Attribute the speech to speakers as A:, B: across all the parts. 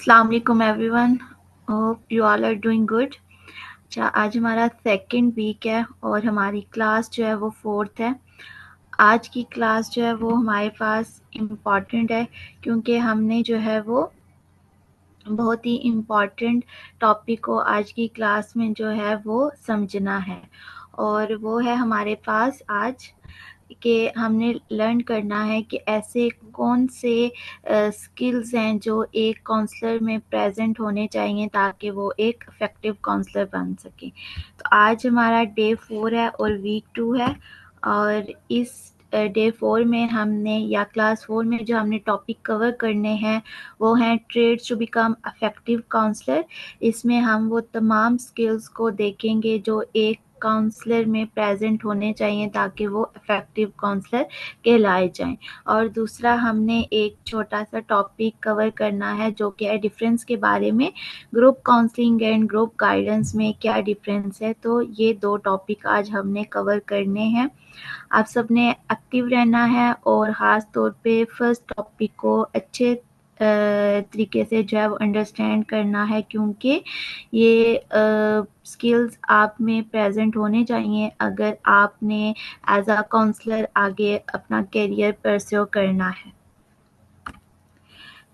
A: अस्सलाम वालेकुम everyone, hope you all are doing good. अच्छा, आज हमारा सेकंड वीक है और हमारी क्लास जो है वो फोर्थ है। आज की क्लास जो है वो हमारे पास इम्पॉर्टेंट है क्योंकि हमने जो है वो बहुत ही इम्पॉर्टेंट टॉपिक को आज की क्लास में जो है वो समझना है, और वो है हमारे पास आज कि हमने लर्न करना है कि ऐसे कौन से स्किल्स हैं जो एक काउंसलर में प्रेजेंट होने चाहिए ताकि वो एक इफ़ेक्टिव काउंसलर बन सके। तो आज हमारा डे 4 है और वीक 2 है, और इस डे 4 में हमने या क्लास 4 में जो हमने टॉपिक कवर करने हैं वो हैं traits to become effective counsellor. इसमें हम वो तमाम स्किल्स को देखेंगे जो एक काउंसलर में प्रेजेंट होने चाहिए ताकि वो इफ़ेक्टिव काउंसलर कहलाए जाएँ। और दूसरा हमने एक छोटा-सा टॉपिक कवर करना है जो कि है डिफ़रेंस के बारे में, group counselling and group guidance में क्या डिफ़रेंस है। तो ये 2 टॉपिक आज हमने कवर करने हैं। आप सबने एक्टिव रहना है और ख़ास तौर पे फर्स्ट टॉपिक को अच्छे तरीके से जो है वो अंडरस्टैंड करना है, क्योंकि ये स्किल्स आप में प्रेजेंट होने चाहिए अगर आपने एज अ काउंसलर आगे अपना करियर परस्यू करना है।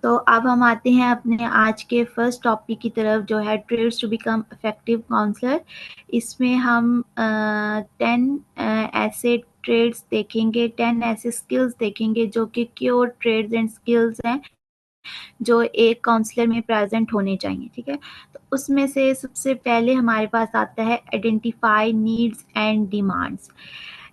A: तो अब हम आते हैं अपने आज के फर्स्ट टॉपिक की तरफ जो है traits to become effective counsellor. इसमें हम 10 ऐसे ट्रेड्स देखेंगे, 10 ऐसे स्किल्स देखेंगे जो कि क्योर ट्रेड्स एंड स्किल्स हैं जो एक काउंसलर में प्रेजेंट होने चाहिए। ठीक है, तो उसमें से सबसे पहले हमारे पास आता है आइडेंटिफाई नीड्स एंड डिमांड्स।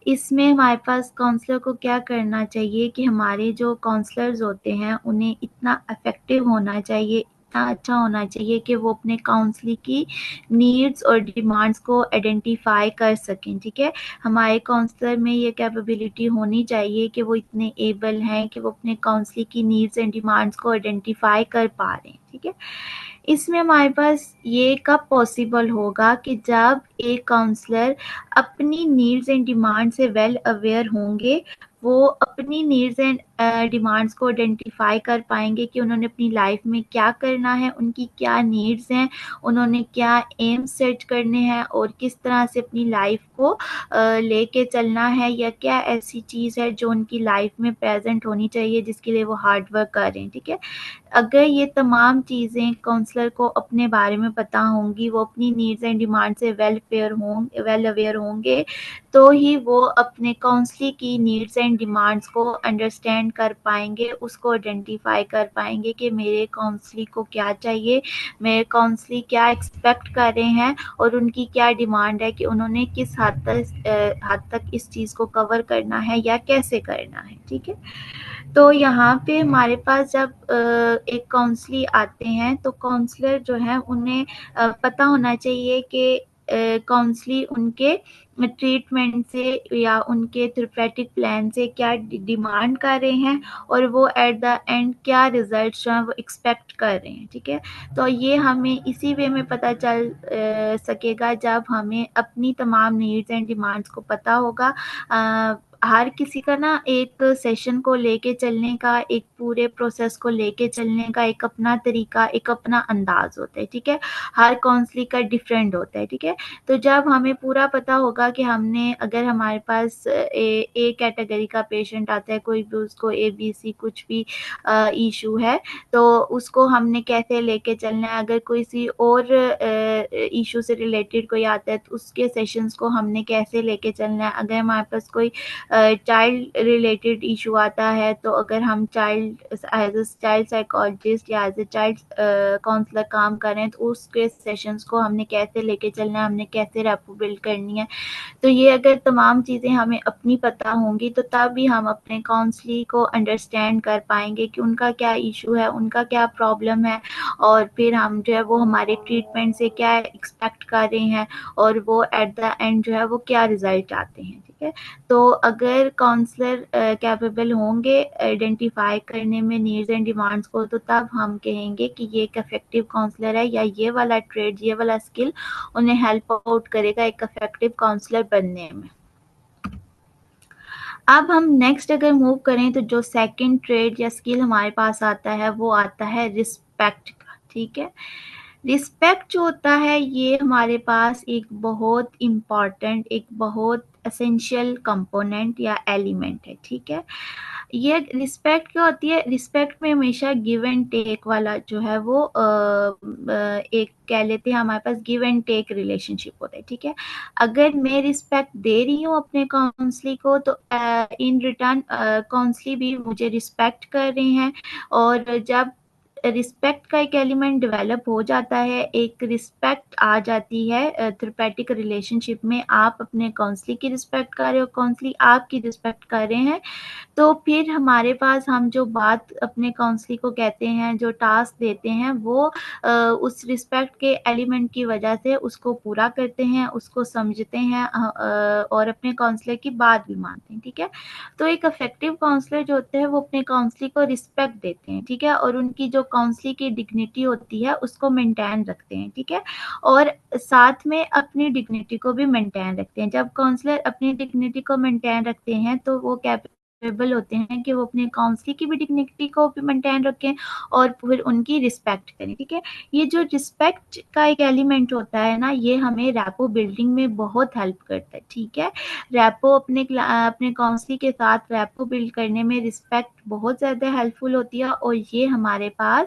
A: इसमें हमारे पास काउंसलर को क्या करना चाहिए कि हमारे जो काउंसलर्स होते हैं उन्हें इतना इफ़ेक्टिव होना चाहिए, इतना अच्छा होना चाहिए कि वो अपने काउंसलिंग की नीड्स और डिमांड्स को आइडेंटिफाई कर सकें। ठीक है, हमारे काउंसलर में ये कैपेबिलिटी होनी चाहिए कि वो इतने एबल हैं कि वो अपने काउंसलिंग की नीड्स एंड डिमांड्स को आइडेंटिफाई कर पा रहे हैं। ठीक है, इसमें हमारे पास ये कब पॉसिबल होगा कि जब एक काउंसलर अपनी नीड्स एंड डिमांड से वेल अवेयर होंगे, वो अपनी नीड्स एंड डिमांड्स को आइडेंटिफाई कर पाएंगे कि उन्होंने अपनी लाइफ में क्या करना है, उनकी क्या नीड्स हैं, उन्होंने क्या एम सेट करने हैं और किस तरह से अपनी लाइफ को लेके चलना है, या क्या ऐसी चीज़ है जो उनकी लाइफ में प्रेजेंट होनी चाहिए जिसके लिए वो हार्ड वर्क करें। ठीक है, अगर ये तमाम चीज़ें काउंसलर को अपने बारे में पता होंगी, वो अपनी नीड्स एंड डिमांड से वेल अवेयर होंगे, तो ही वो अपने काउंसलिंग की नीड्स एंड डिमांड्स को अंडरस्टैंड कर पाएँगे, उसको आइडेंटिफ़ाई कर पाएँगे कि मेरे काउंसलिंग को क्या चाहिए, मेरे काउंसलिंग क्या एक्सपेक्ट कर रहे हैं और उनकी क्या डिमांड है कि उन्होंने किस हद तक इस चीज़ को कवर करना है या कैसे करना है। ठीक है, तो यहाँ पे हमारे पास जब एक काउंसलर आते हैं तो काउंसलर जो है उन्हें पता होना चाहिए कि काउंसलर उनके ट्रीटमेंट से या उनके थेरेपेटिक प्लान से क्या डिमांड कर रहे हैं और वो एट द एंड क्या रिजल्ट जो है वो एक्सपेक्ट कर रहे हैं। ठीक है, तो ये हमें इसी वे में पता चल सकेगा जब हमें अपनी तमाम नीड्स एंड डिमांड्स को पता होगा। हर किसी का ना एक सेशन को लेके चलने का, एक पूरे प्रोसेस को लेके चलने का एक अपना तरीका, एक अपना अंदाज होता है। ठीक है, हर काउंसलिंग का डिफरेंट होता है। ठीक है, तो जब हमें पूरा पता होगा कि हमने, अगर हमारे पास ए कैटेगरी का पेशेंट आता है, कोई भी उसको ABC कुछ भी इशू है, तो उसको हमने कैसे लेके चलना है। अगर किसी और इशू से रिलेटेड कोई आता है तो उसके सेशंस को हमने कैसे लेके चलना है। अगर हमारे पास कोई चाइल्ड रिलेटेड इशू आता है, तो अगर हम चाइल्ड साइकोलॉजिस्ट या एज ए चाइल्ड काउंसलर काम कर रहे हैं तो उसके सेशंस को हमने कैसे लेके चलना है, हमने कैसे रैपो बिल्ड करनी है। तो ये अगर तमाम चीज़ें हमें अपनी पता होंगी तो तभी हम अपने काउंसलर को अंडरस्टैंड कर पाएंगे कि उनका क्या इशू है, उनका क्या प्रॉब्लम है, और फिर हम जो है वो हमारे ट्रीटमेंट से क्या एक्सपेक्ट कर रहे हैं और वो एट द एंड जो है वो क्या रिजल्ट आते हैं। ठीक है, तो अगर काउंसलर कैपेबल होंगे आइडेंटिफाई करने में नीड्स एंड डिमांड्स को, तो तब हम कहेंगे कि ये एक इफेक्टिव काउंसलर है, या ये वाला ट्रेड, ये वाला स्किल उन्हें हेल्प आउट करेगा एक इफेक्टिव काउंसलर बनने में। अब हम नेक्स्ट अगर मूव करें तो जो सेकंड ट्रेड या स्किल हमारे पास आता है वो आता है रिस्पेक्ट का। ठीक है। रिस्पेक्ट जो होता है ये हमारे पास एक बहुत इम्पॉर्टेंट, एक बहुत एसेंशियल कंपोनेंट या एलिमेंट है, ठीक है। ये रिस्पेक्ट क्या होती है, रिस्पेक्ट में हमेशा गिव एंड टेक वाला जो है वो एक कह लेते हैं हमारे पास गिव एंड टेक रिलेशनशिप होता है, ठीक है। अगर मैं रिस्पेक्ट दे रही हूँ अपने काउंसली को तो इन रिटर्न काउंसली भी मुझे रिस्पेक्ट कर रहे हैं। और जब रिस्पेक्ट का एक एलिमेंट डेवलप हो जाता है, एक रिस्पेक्ट आ जाती है थेरेपेटिक रिलेशनशिप में, आप अपने काउंसली की रिस्पेक्ट कर रहे हो, काउंसली आपकी रिस्पेक्ट कर रहे हैं, तो फिर हमारे पास हम जो बात अपने काउंसली को कहते हैं, जो टास्क देते हैं, वो उस रिस्पेक्ट के एलिमेंट की वजह से उसको पूरा करते हैं, उसको समझते हैं और अपने काउंसलर की बात भी मानते हैं, ठीक है। तो एक इफेक्टिव काउंसलर जो होते हैं वो अपने काउंसली को रिस्पेक्ट देते हैं, ठीक है, और उनकी जो काउंसली की डिग्निटी होती है उसको मेंटेन रखते हैं, ठीक है, और साथ में अपनी डिग्निटी को भी मेंटेन रखते हैं। जब काउंसलर अपनी डिग्निटी को मेंटेन रखते हैं तो वो कैपेबल होते हैं कि वो अपने काउंसली की भी डिग्निटी को भी मेंटेन रखें और फिर उनकी रिस्पेक्ट करें, ठीक है। ये जो रिस्पेक्ट का एक एलिमेंट होता है ना, ये हमें रैपो बिल्डिंग में बहुत हेल्प करता है, ठीक है। रैपो अपने काउंसली के साथ रैपो बिल्ड करने में रिस्पेक्ट बहुत ज़्यादा हेल्पफुल होती है, और ये हमारे पास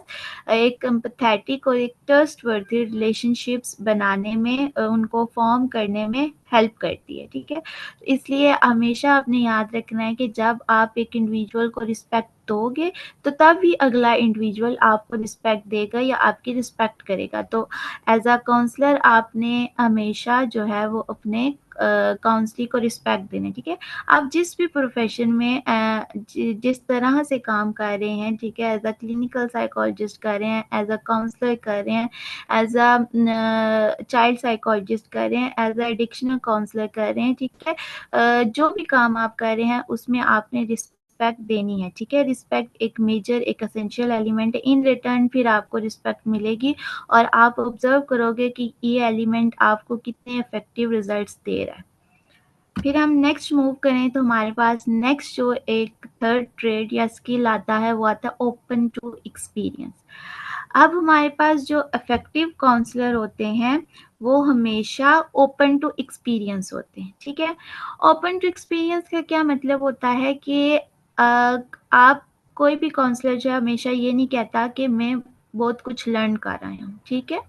A: एक एम्पैथेटिक और एक ट्रस्टवर्दी रिलेशनशिप्स बनाने में उनको फॉर्म करने में हेल्प करती है, ठीक है। इसलिए हमेशा आपने याद रखना है कि जब आप एक इंडिविजुअल को रिस्पेक्ट दोगे तो तभी अगला इंडिविजुअल आपको रिस्पेक्ट देगा या आपकी रिस्पेक्ट करेगा। तो एज अ काउंसलर आपने हमेशा जो है वो अपने काउंसली को रिस्पेक्ट देना, ठीक है। आप जिस भी प्रोफेशन में जिस तरह से काम कर रहे हैं, ठीक है, एज अ क्लिनिकल साइकोलॉजिस्ट कर रहे हैं, एज अ काउंसलर कर रहे हैं, एज अ चाइल्ड साइकोलॉजिस्ट कर रहे हैं, एज अ एडिक्शनल काउंसलर कर रहे हैं, ठीक है। जो भी काम आप कर रहे हैं उसमें आपने रिस्पेक्ट देनी है, ठीक है। रिस्पेक्ट एक मेजर, एक एसेंशियल एलिमेंट है। इन रिटर्न फिर आपको रिस्पेक्ट मिलेगी और आप ऑब्जर्व करोगे कि ये एलिमेंट आपको कितने इफेक्टिव रिजल्ट्स दे रहा है। फिर हम नेक्स्ट मूव करें तो हमारे पास नेक्स्ट जो एक थर्ड ट्रेड या स्किल आता है वो आता है ओपन टू एक्सपीरियंस। अब हमारे पास जो इफेक्टिव काउंसलर होते हैं वो हमेशा ओपन टू एक्सपीरियंस होते हैं, ठीक है। ओपन टू एक्सपीरियंस का क्या मतलब होता है कि आप कोई भी काउंसलर जो है हमेशा ये नहीं कहता कि मैं बहुत कुछ लर्न कर रहा हूँ, ठीक है,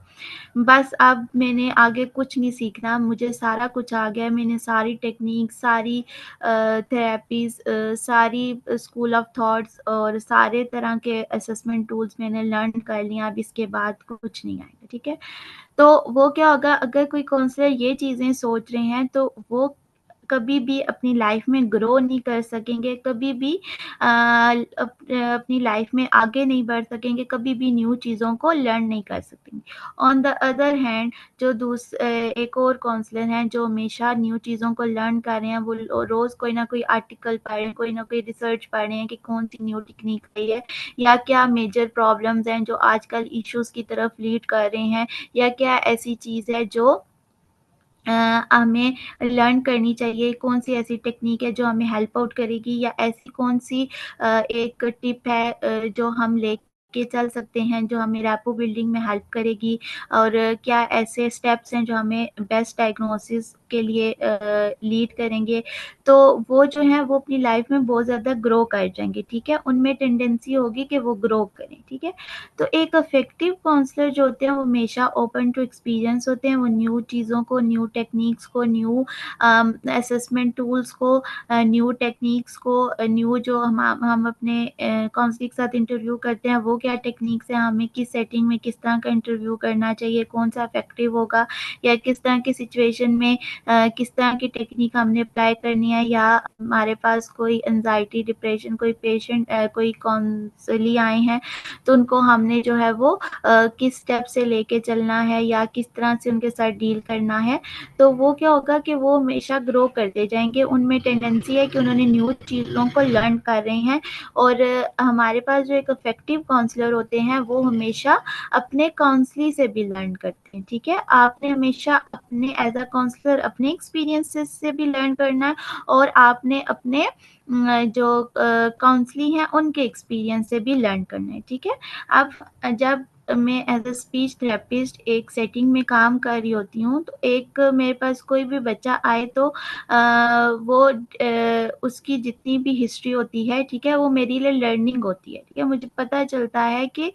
A: बस अब मैंने आगे कुछ नहीं सीखना, मुझे सारा कुछ आ गया है, मैंने सारी टेक्निक, सारी थेरेपीज़, सारी स्कूल ऑफ थॉट्स और सारे तरह के असेसमेंट टूल्स मैंने लर्न कर लिया, अब इसके बाद कुछ नहीं आएगा, ठीक है। तो वो क्या होगा, अगर कोई काउंसलर ये चीज़ें सोच रहे हैं तो वो कभी भी अपनी लाइफ में ग्रो नहीं कर सकेंगे, कभी भी अपनी लाइफ में आगे नहीं बढ़ सकेंगे, कभी भी न्यू चीज़ों को लर्न नहीं कर सकेंगे। ऑन द अदर हैंड जो एक और काउंसलर हैं जो हमेशा न्यू चीज़ों को लर्न कर रहे हैं, वो रोज़ कोई ना कोई आर्टिकल पढ़ रहे हैं, कोई ना कोई रिसर्च पढ़ रहे हैं कि कौन सी न्यू टेक्निक आई है या क्या मेजर प्रॉब्लम्स हैं जो आजकल इश्यूज़ की तरफ लीड कर रहे हैं, या क्या ऐसी चीज़ है जो हमें लर्न करनी चाहिए, कौन-सी ऐसी टेक्निक है जो हमें हेल्प आउट करेगी, या ऐसी कौन-सी एक टिप है जो हम लेके चल सकते हैं, जो हमें रैपो बिल्डिंग में हेल्प करेगी, और क्या ऐसे स्टेप्स हैं जो हमें बेस्ट डायग्नोसिस के लिए लीड करेंगे। तो वो जो हैं वो अपनी लाइफ में बहुत ज़्यादा ग्रो कर जाएँगे, ठीक है? उनमें टेंडेंसी होगी कि वो ग्रो करें, ठीक है? तो एक इफेक्टिव काउंसलर जो होते हैं वो हमेशा ओपन टू एक्सपीरियंस होते हैं, वो न्यू चीज़ों को, न्यू टेक्निक्स को, न्यू असेसमेंट टूल्स को, न्यू टेक्निक्स को, न्यू जो हम अपने काउंसलर के साथ इंटरव्यू करते हैं वो क्या टेक्निक्स हैं, हमें किस सेटिंग में किस तरह का इंटरव्यू करना चाहिए, कौन सा इफेक्टिव होगा, या किस तरह की सिचुएशन में किस तरह की टेक्निक हमने अप्लाई करनी है, या हमारे पास कोई एंजाइटी, डिप्रेशन, कोई पेशेंट कोई काउंसली आए हैं तो उनको हमने जो है वो किस स्टेप से लेके चलना है या किस तरह से उनके साथ डील करना है। तो वो क्या होगा कि वो हमेशा ग्रो करते जाएँगे, उनमें टेंडेंसी है कि उन्होंने न्यू चीज़ों को लर्न कर रहे हैं, और हमारे पास जो एक इफेक्टिव काउंसलर होते हैं वो हमेशा अपने काउंसली से भी लर्न करते हैं, ठीक है? आपने हमेशा अपने एज़ अ काउंसलर अपने एक्सपीरियंसेस से भी लर्न करना है, और आपने अपने जो काउंसली हैं उनके एक्सपीरियंस से भी लर्न करना है, ठीक है? अब जब मैं एज़ अ स्पीच थेरेपिस्ट एक सेटिंग में काम कर रही होती हूँ, तो एक मेरे पास कोई भी बच्चा आए तो वो उसकी जितनी भी हिस्ट्री होती है, ठीक है? वो मेरे लिए लर्निंग होती है, ठीक है? मुझे पता चलता है कि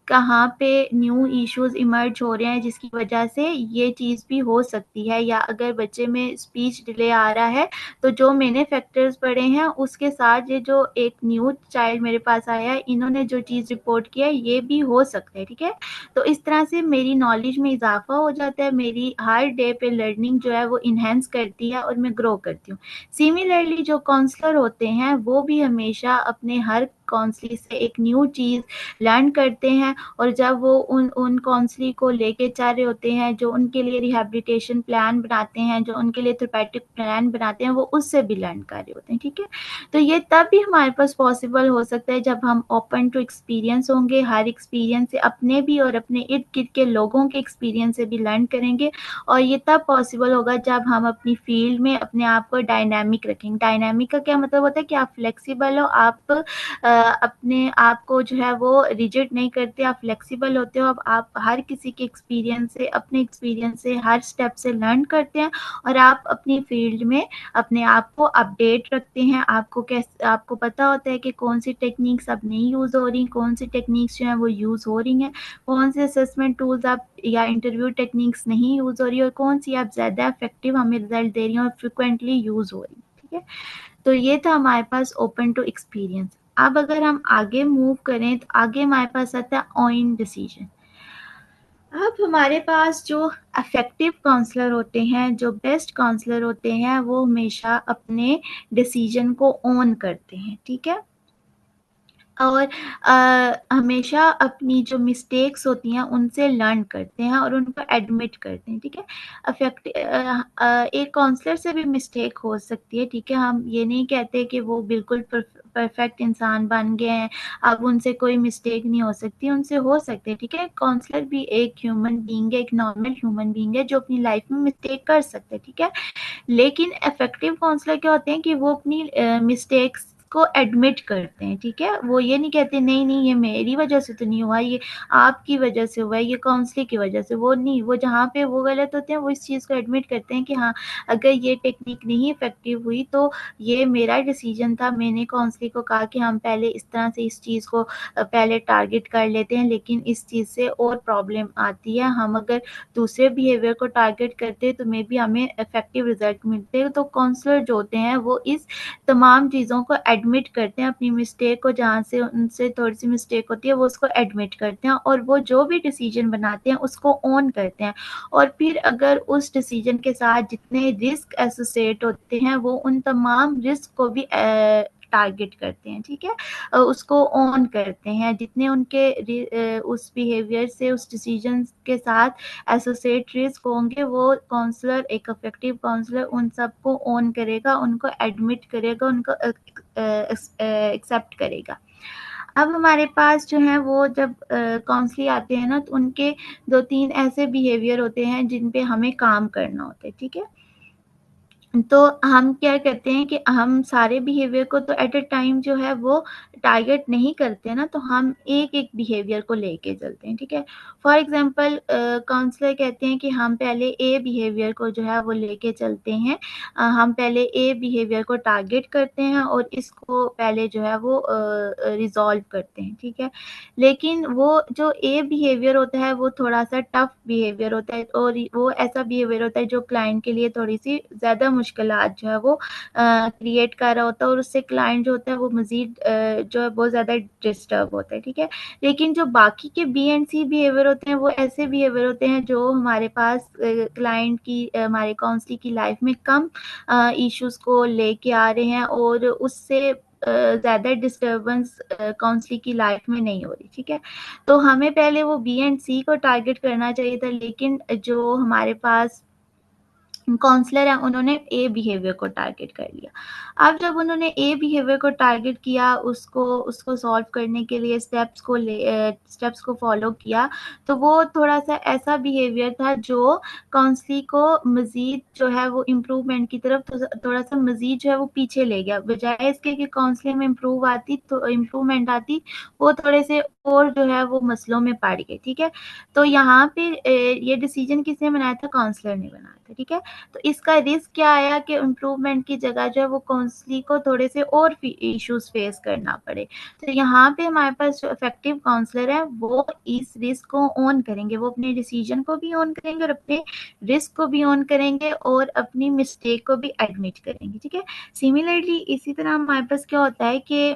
A: कहाँ पे न्यू इश्यूज़ इमर्ज हो रहे हैं जिसकी वजह से ये चीज़ भी हो सकती है, या अगर बच्चे में स्पीच डिले आ रहा है, तो जो मैंने फैक्टर्स पढ़े हैं उसके साथ ये जो एक न्यू चाइल्ड मेरे पास आया है, इन्होंने जो चीज़ रिपोर्ट किया है ये भी हो सकता है, ठीक है? तो इस तरह से मेरी नॉलेज में इज़ाफ़ा हो जाता है, मेरी हर डे पे लर्निंग जो है वो एनहांस करती है और मैं ग्रो करती हूँ। सिमिलरली जो काउंसलर होते हैं वो भी हमेशा अपने हर काउंसलिंग से एक न्यू चीज़ लर्न करते हैं, और जब वो उन काउंसलिंग को लेके चल रहे होते हैं, जो उनके लिए रिहैबिलिटेशन प्लान बनाते हैं, जो उनके लिए थेरेपेटिक प्लान बनाते हैं, वो उससे भी लर्न कर रहे होते हैं, ठीक है? तो ये तब भी हमारे पास पॉसिबल हो सकता है जब हम ओपन टू एक्सपीरियंस होंगे, हर एक्सपीरियंस से अपने भी और अपने इर्द-गिर्द के लोगों के एक्सपीरियंस से भी लर्न करेंगे, और ये तब पॉसिबल होगा जब हम अपनी फील्ड में अपने आप को डायनामिक रखेंगे। डायनामिक का क्या मतलब होता है कि आप फ्लेक्सिबल हो, आप अपने आप को जो है वो रिजिड नहीं करते, आप फ्लेक्सिबल होते हो, अब आप हर किसी के एक्सपीरियंस से, अपने एक्सपीरियंस से, हर स्टेप से लर्न करते हैं, और आप अपनी फील्ड में अपने आप को अपडेट रखते हैं। आपको पता होता है कि कौन-सी टेक्निक्स अब नहीं यूज़ हो रही, कौन-सी टेक्निक्स जो हैं वो यूज़ हो रही हैं, कौन से असेसमेंट टूल्स आप या इंटरव्यू टेक्निक्स नहीं यूज़ हो रही, और कौन-सी आप ज़्यादा इफेक्टिव हमें रिजल्ट दे रही हैं और फ्रीक्वेंटली यूज़ हो रही हैं, ठीक है? तो ये था हमारे पास ओपन टू एक्सपीरियंस। अब अगर हम आगे मूव करें तो आगे हमारे पास आता है ओन डिसीजन। अब हमारे पास जो इफेक्टिव काउंसलर होते हैं, जो बेस्ट काउंसलर होते हैं, वो हमेशा अपने डिसीजन को ओन करते हैं, ठीक है? और हमेशा अपनी जो मिस्टेक्स होती हैं उनसे लर्न करते हैं और उनको एडमिट करते हैं, ठीक है? एक काउंसलर से भी मिस्टेक हो सकती है, ठीक है? हम ये नहीं कहते कि वो बिल्कुल परफेक्ट इंसान बन गए हैं, अब उनसे कोई मिस्टेक नहीं हो सकती, उनसे हो सकती है, ठीक है? काउंसलर भी एक ह्यूमन बीइंग है, एक नॉर्मल ह्यूमन बीइंग है जो अपनी लाइफ में मिस्टेक कर सकते हैं, ठीक है? लेकिन इफेक्टिव काउंसलर क्या होते हैं कि वो अपनी मिस्टेक्स को एडमिट करते हैं, ठीक है? वो ये नहीं कहते नहीं ये मेरी वज़ह से तो नहीं हुआ, ये आपकी वज़ह से हुआ है, ये काउंसलिंग की वज़ह से, वो नहीं, वो जहाँ पे वो गलत होते हैं वो इस चीज़ को एडमिट करते हैं कि हाँ, अगर ये टेक्निक नहीं इफेक्टिव हुई तो ये मेरा डिसीजन था, मैंने काउंसलिंग को कहा कि हम पहले इस तरह से इस चीज़ को पहले टारगेट कर लेते हैं, लेकिन इस चीज़ से और प्रॉब्लम आती है, हम अगर दूसरे बिहेवियर को टारगेट करते हैं तो मे बी हमें इफेक्टिव रिजल्ट मिलते हैं। तो काउंसलर जो होते हैं वो इस तमाम चीज़ों को एडमिट करते हैं, अपनी मिस्टेक को, जहाँ से उनसे थोड़ी-सी मिस्टेक होती है वो उसको एडमिट करते हैं, और वो जो भी डिसीज़न बनाते हैं उसको ओन करते हैं, और फिर अगर उस डिसीज़न के साथ जितने रिस्क एसोसिएट होते हैं वो उन तमाम रिस्क को भी टारगेट करते हैं, ठीक है? उसको ओन करते हैं, जितने उनके उस बिहेवियर से, उस डिसीज़न के साथ एसोसिएट रिस्क होंगे, वो काउंसलर, एक इफेक्टिव काउंसलर उन सबको ओन करेगा, उनको एडमिट करेगा, उनको एक्सेप्ट करेगा। अब हमारे पास जो है वो जब काउंसलिंग आते हैं ना, तो उनके 2-3 ऐसे बिहेवियर होते हैं जिन पे हमें काम करना होता है, ठीक है? तो हम क्या करते हैं कि हम सारे बिहेवियर को तो एट अ टाइम जो है वो टारगेट नहीं करते ना, तो हम एक-एक बिहेवियर को लेके चलते हैं, ठीक है? फॉर एग्ज़ाम्पल काउंसलर कहते हैं कि हम पहले ए बिहेवियर को जो है वो लेके चलते हैं। हम पहले ए बिहेवियर को टारगेट करते हैं और इसको पहले जो है वो रिज़ॉल्व करते हैं, ठीक है? लेकिन वो जो ए बिहेवियर होता है वो थोड़ा-सा टफ बिहेवियर होता है, और वो ऐसा बिहेवियर होता है जो क्लाइंट के लिए थोड़ी-सी ज़्यादा मुश्किलात जो है वो क्रिएट कर रहा होता है, और उससे क्लाइंट जो होता है वो मज़ीद जो है बहुत ज़्यादा डिस्टर्ब होता है, ठीक है? लेकिन जो बाकी के बी एंड सी बिहेवियर होते हैं वो ऐसे बिहेवियर होते हैं जो हमारे पास क्लाइंट की, हमारे काउंसलिंग की लाइफ में कम इश्यूज़ को लेके आ रहे हैं, और उससे ज़्यादा डिस्टर्बेंस काउंसलिंग की लाइफ में नहीं हो रही, ठीक है? तो हमें पहले वो बी एंड सी को टारगेट करना चाहिए था, लेकिन जो हमारे पास काउंसलर हैं उन्होंने ए बिहेवियर को टारगेट कर लिया। अब जब उन्होंने ए बिहेवियर को टारगेट किया, उसको उसको सॉल्व करने के लिए स्टेप्स को फ़ॉलो किया, तो वो थोड़ा-सा ऐसा बिहेवियर था जो काउंसलिंग को मज़ीद जो है वो इम्प्रूवमेंट की तरफ थोड़ा-सा मज़ीद जो है वो पीछे ले गया। बजाए इसके कि काउंसलिंग में इम्प्रूवमेंट आती, वो थोड़े से और जो है वो मसलों में पड़ गए, ठीक है। तो यहाँ पे ये डिसीजन किसने बनाया था? काउंसलर ने बनाया था, ठीक है। तो इसका रिस्क क्या आया कि इम्प्रूवमेंट की जगह जो है वो काउंसलिंग को थोड़े से और इश्यूज फेस करना पड़े। तो यहाँ पे हमारे पास जो इफेक्टिव काउंसलर है वो इस रिस्क को ऑन करेंगे, वो अपने डिसीजन को भी ऑन करेंगे और अपने रिस्क को भी ऑन करेंगे और अपनी मिस्टेक को भी एडमिट करेंगे, ठीक है। सिमिलरली इसी तरह हमारे पास क्या होता है कि